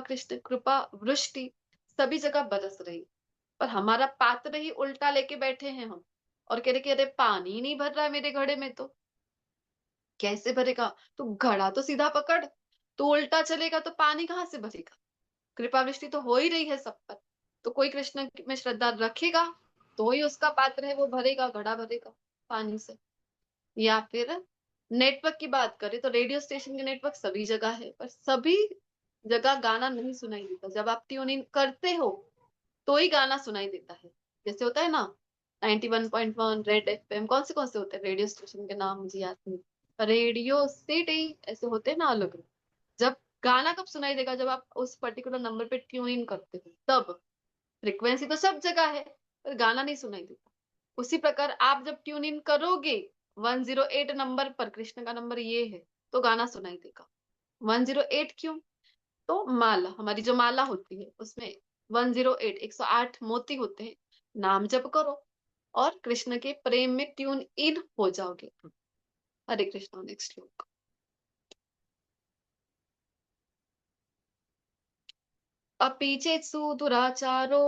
वृष्टि सभी जगह बरस रही, पर हमारा पात्र ही उल्टा लेके बैठे हैं हम, और कह रहे कि अरे पानी नहीं भर रहा है मेरे घड़े में, तो कैसे भरेगा? तो घड़ा तो सीधा पकड़, तो उल्टा चलेगा तो पानी कहाँ से भरेगा? कृपा वृष्टि तो हो ही रही है सब पर, तो कोई कृष्ण में श्रद्धा रखेगा तो ही उसका पात्र है वो भरेगा, घड़ा भरेगा पानी से। या फिर नेटवर्क की बात करें तो रेडियो स्टेशन के नेटवर्क सभी जगह है, पर सभी जगह गाना नहीं सुनाई देता। जब आप ट्यून इन करते हो तो ही गाना सुनाई देता है। जैसे होता है ना 91.1 रेड एफएम, कौन से होते हैं रेडियो स्टेशन के नाम मुझे याद नहीं, रेडियो सिटी ऐसे होते हैं ना अलग। जब गाना कब सुनाई देगा? जब आप उस पर्टिकुलर नंबर पे ट्यून इन करते हो तब। फ्रिक्वेंसी तो सब जगह है पर गाना नहीं सुनाई देता। उसी प्रकार आप जब ट्यून इन करोगे 108 नंबर पर, कृष्ण का नंबर ये है, तो गाना सुनाई देगा। 108 क्यों? तो माला, हमारी जो माला होती है उसमें 108 108 मोती होते हैं। नाम जप करो और कृष्ण के प्रेम में ट्यून इन हो जाओगे। हरे कृष्णा। नेक्स्ट श्लोक। अपि चेत्सु दुराचारो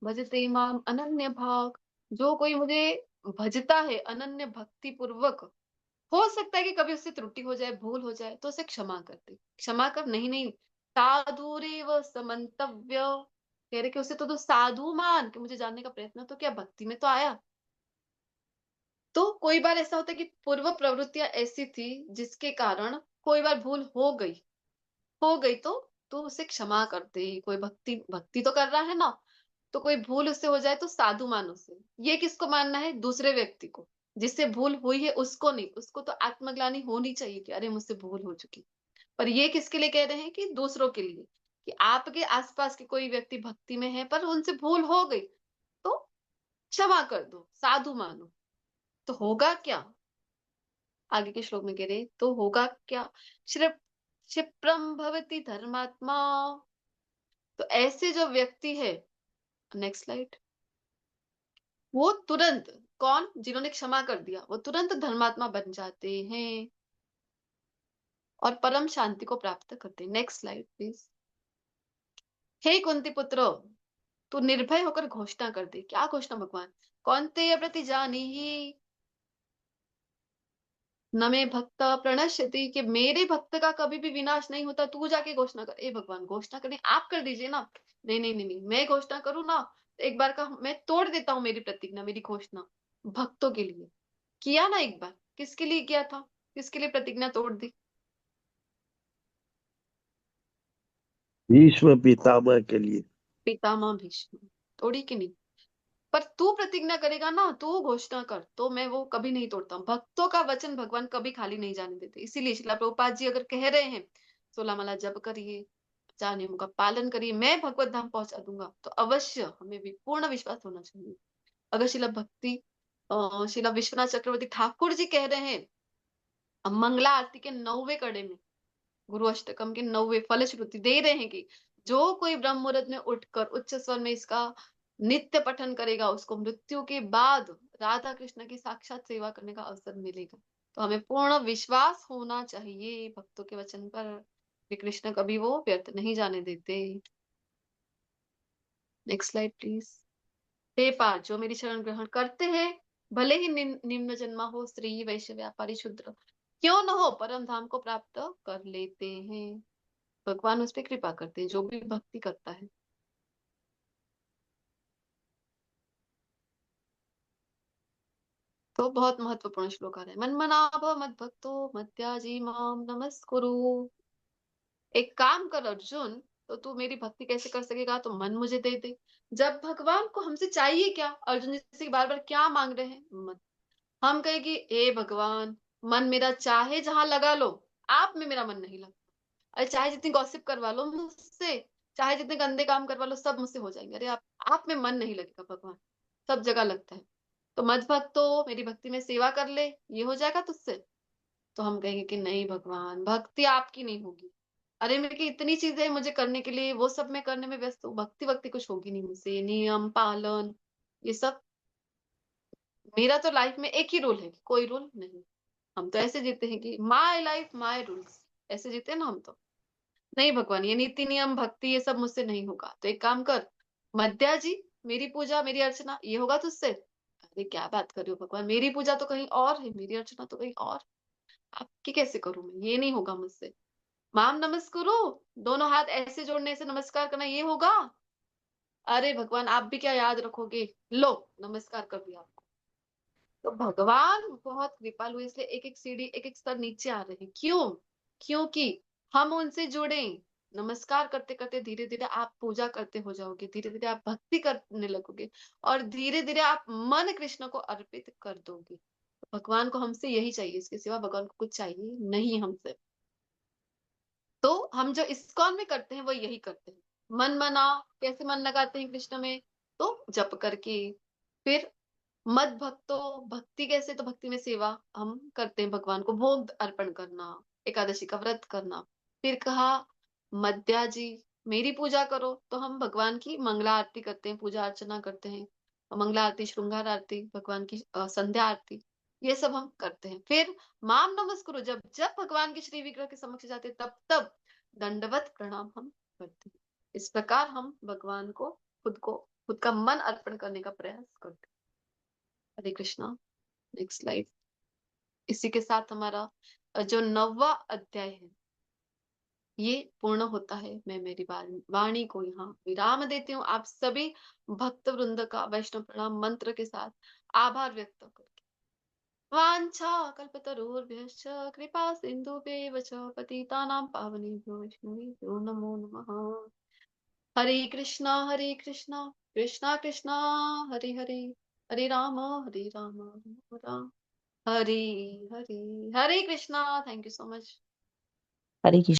भजते माम अनन्य भाग। जो कोई मुझे भजता है अनन्य भक्ति पूर्वक, हो सकता है कि कभी उससे त्रुटि हो जाए, भूल हो जाए, तो उसे क्षमा कर दे। क्षमा कर, नहीं नहीं, साधुरेव समन्तव्य। कह रहे कि उसे तो साधु मान के मुझे जानने का प्रयत्न, तो क्या भक्ति में तो आया। तो कोई बार ऐसा होता है कि पूर्व प्रवृत्तियां ऐसी थी जिसके कारण कोई बार भूल हो गई तो उसे क्षमा कर दे। कोई भक्ति भक्ति तो कर रहा है ना, तो कोई भूल उससे हो जाए तो साधु मान उसे। ये किसको मानना है? दूसरे व्यक्ति को, जिससे भूल हुई है उसको नहीं। उसको तो आत्मग्लानि होनी चाहिए कि अरे मुझसे भूल हो चुकी। पर ये किसके लिए कह रहे हैं? कि दूसरों के लिए, कि आपके आसपास के कोई व्यक्ति भक्ति में है पर उनसे भूल हो गई तो क्षमा कर दो, साधु मानो। तो होगा क्या? आगे के श्लोक में कह रहे तो होगा क्या? क्षिप्रम भवति धर्मात्मा। तो ऐसे जो व्यक्ति है, नेक्स्ट स्लाइड, वो तुरंत, कौन? जिन्होंने क्षमा कर दिया वो तुरंत धर्मात्मा बन जाते हैं और परम शांति को प्राप्त करते हैं। Next slide please. हे कुंती पुत्र, तू निर्भय होकर घोषणा कर दे। क्या घोषणा भगवान? कौन्तेय प्रति जानी ही न मे भक्त प्रणश्यति, कि मेरे भक्त का कभी भी विनाश नहीं होता। तू जाके घोषणा कर। ए भगवान, घोषणा करने आप कर दीजिए ना। नहीं नहीं नहीं नहीं, मैं घोषणा करूँ ना तो एक बार का मैं तोड़ देता हूँ मेरी प्रतिज्ञा, मेरी घोषणा भक्तों के लिए। किया ना एक बार, किसके लिए किया था? किसके लिए प्रतिज्ञा तोड़ दी? भीष्म पितामह के लिए। पितामह भीष्म। तोड़ी कि नहीं? पर तू प्रतिज्ञा करेगा ना, तू घोषणा कर, तो मैं वो कभी नहीं तोड़ता हूँ। भक्तों का वचन भगवान कभी खाली नहीं जाने देते। इसीलिए शिला प्रभुपाद जी अगर कह रहे हैं 16 माला जप करिए, 4 नियमों का पालन करिए, मैं भगवत धाम पहुंचा दूंगा, तो अवश्य हमें भी पूर्ण विश्वास होना चाहिए। अगर शिला विश्वनाथ चक्रवर्ती ठाकुर जी कह रहे हैं मंगला आरती के 9वें कड़े में, गुरु अष्टकम के 9वें फलश्रुति दे रहे हैं कि जो कोई ब्रह्म मुहूर्त में उठकर उच्च स्वर में इसका नित्य पठन करेगा उसको मृत्यु के बाद राधा कृष्ण की साक्षात सेवा करने का अवसर मिलेगा। तो हमें पूर्ण विश्वास होना चाहिए भक्तों के वचन पर कि कृष्ण कभी वो व्यर्थ नहीं जाने देते। Next slide please. हे पार्थ, जो मेरी शरण ग्रहण करते हैं, भले ही निम्न जन्मा हो, स्त्री वैश्य व्यापारी शूद्र क्यों न हो, परम धाम को प्राप्त कर लेते हैं। भगवान उस पर कृपा करते हैं जो भी भक्ति करता है। तो बहुत महत्वपूर्ण श्लोक आ रहे हैं। मन्मनाभ मद भक्तो मध्याजी माम नमस्कुरु। एक काम कर अर्जुन, तो तू मेरी भक्ति कैसे कर सकेगा? तो मन मुझे दे दे। जब भगवान को हमसे चाहिए क्या? अर्जुन जी से बार बार क्या मांग रहे हैं? मन। हम कहे कि हे भगवान, मन मेरा चाहे जहां लगा लो, आप में मेरा मन नहीं लगता। अरे चाहे जितनी गॉसिप करवा लो मुझसे, चाहे जितने गंदे काम करवा लो, सब मुझसे हो जाएंगे। अरे आप में मन नहीं लगेगा भगवान, सब जगह लगता है। तो मत भक्तो, मेरी भक्ति में सेवा कर ले, ये हो जाएगा तुझसे। तो हम कहेंगे कि नहीं भगवान, भक्ति आपकी नहीं होगी। अरे मेरे की इतनी चीजें हैं मुझे करने के लिए, वो सब मैं करने में व्यस्त हूँ, भक्ति भक्ति कुछ होगी नहीं मुझसे। नियम पालन ये सब मेरा तो लाइफ में एक ही रूल है कि कोई रूल नहीं। हम तो ऐसे जीते हैं कि माय लाइफ माय रूल्स, ऐसे जीते हैं ना हम तो। नहीं भगवान, ये नीति नियम भक्ति ये सब मुझसे नहीं होगा, तो एक काम कर मध्या जी, मेरी पूजा मेरी अर्चना ये होगा तुझसे? अरे क्या बात कर रही हो भगवान, मेरी पूजा तो कहीं और है, मेरी अर्चना तो कहीं और, आपकी कैसे करूं मैं, ये नहीं होगा मुझसे। माम नमस्कुरु, दोनों हाथ ऐसे जोड़ने से नमस्कार करना ये होगा? अरे भगवान आप भी क्या याद रखोगे, लो नमस्कार कर दिया आपको। तो भगवान बहुत कृपालु हुए, इसलिए एक एक सीढ़ी एक एक स्तर नीचे आ रहे हैं। क्यों? क्योंकि हम उनसे जुड़े। नमस्कार करते करते धीरे धीरे आप पूजा करते हो जाओगे, धीरे धीरे आप भक्ति करने लगोगे, और धीरे धीरे आप मन कृष्ण को अर्पित कर दोगे। भगवान को हमसे यही चाहिए, इसके सिवा भगवान को कुछ चाहिए नहीं हमसे। तो हम जो इस्कॉन में करते हैं वो यही करते हैं। मन मना, कैसे मन लगाते हैं कृष्ण में? तो जप करके। फिर मद भक्तो, भक्ति कैसे? तो भक्ति में सेवा हम करते हैं, भगवान को भोग अर्पण करना, एकादशी का व्रत करना। फिर कहा मध्या जी मेरी पूजा करो, तो हम भगवान की मंगला आरती करते हैं, पूजा अर्चना करते हैं। मंगला आरती, श्रृंगार आरती, भगवान की संध्या आरती, ये सब हम करते हैं। फिर माम नमस्कुरु, जब जब भगवान के श्री विग्रह के समक्ष जाते हैं, तब तब दंडवत प्रणाम हम करते हैं। इस प्रकार हम भगवान को खुद का मन अर्पण करने का प्रयास करते हैं। हरे कृष्णा। Next slide. इसी के साथ हमारा जो 9वां अध्याय है ये पूर्ण होता है। मैं मेरी वाणी को यहाँ विराम देती हूँ, आप सभी भक्त वृंद का वैष्णव प्रणाम मंत्र के साथ आभार व्यक्त करके। वाञ्छा कल्पतरुभ्यश्च कृपा सिन्धुभ्येव च पतितानां पावनेभ्यो वैष्णवेभ्यो नमो नमः। Hare Krishna Krishna Krishna Hare Hare, Hare Ram Ram Ram Hare Hare. Hare Krishna. Thank you so much. Hare Krishna.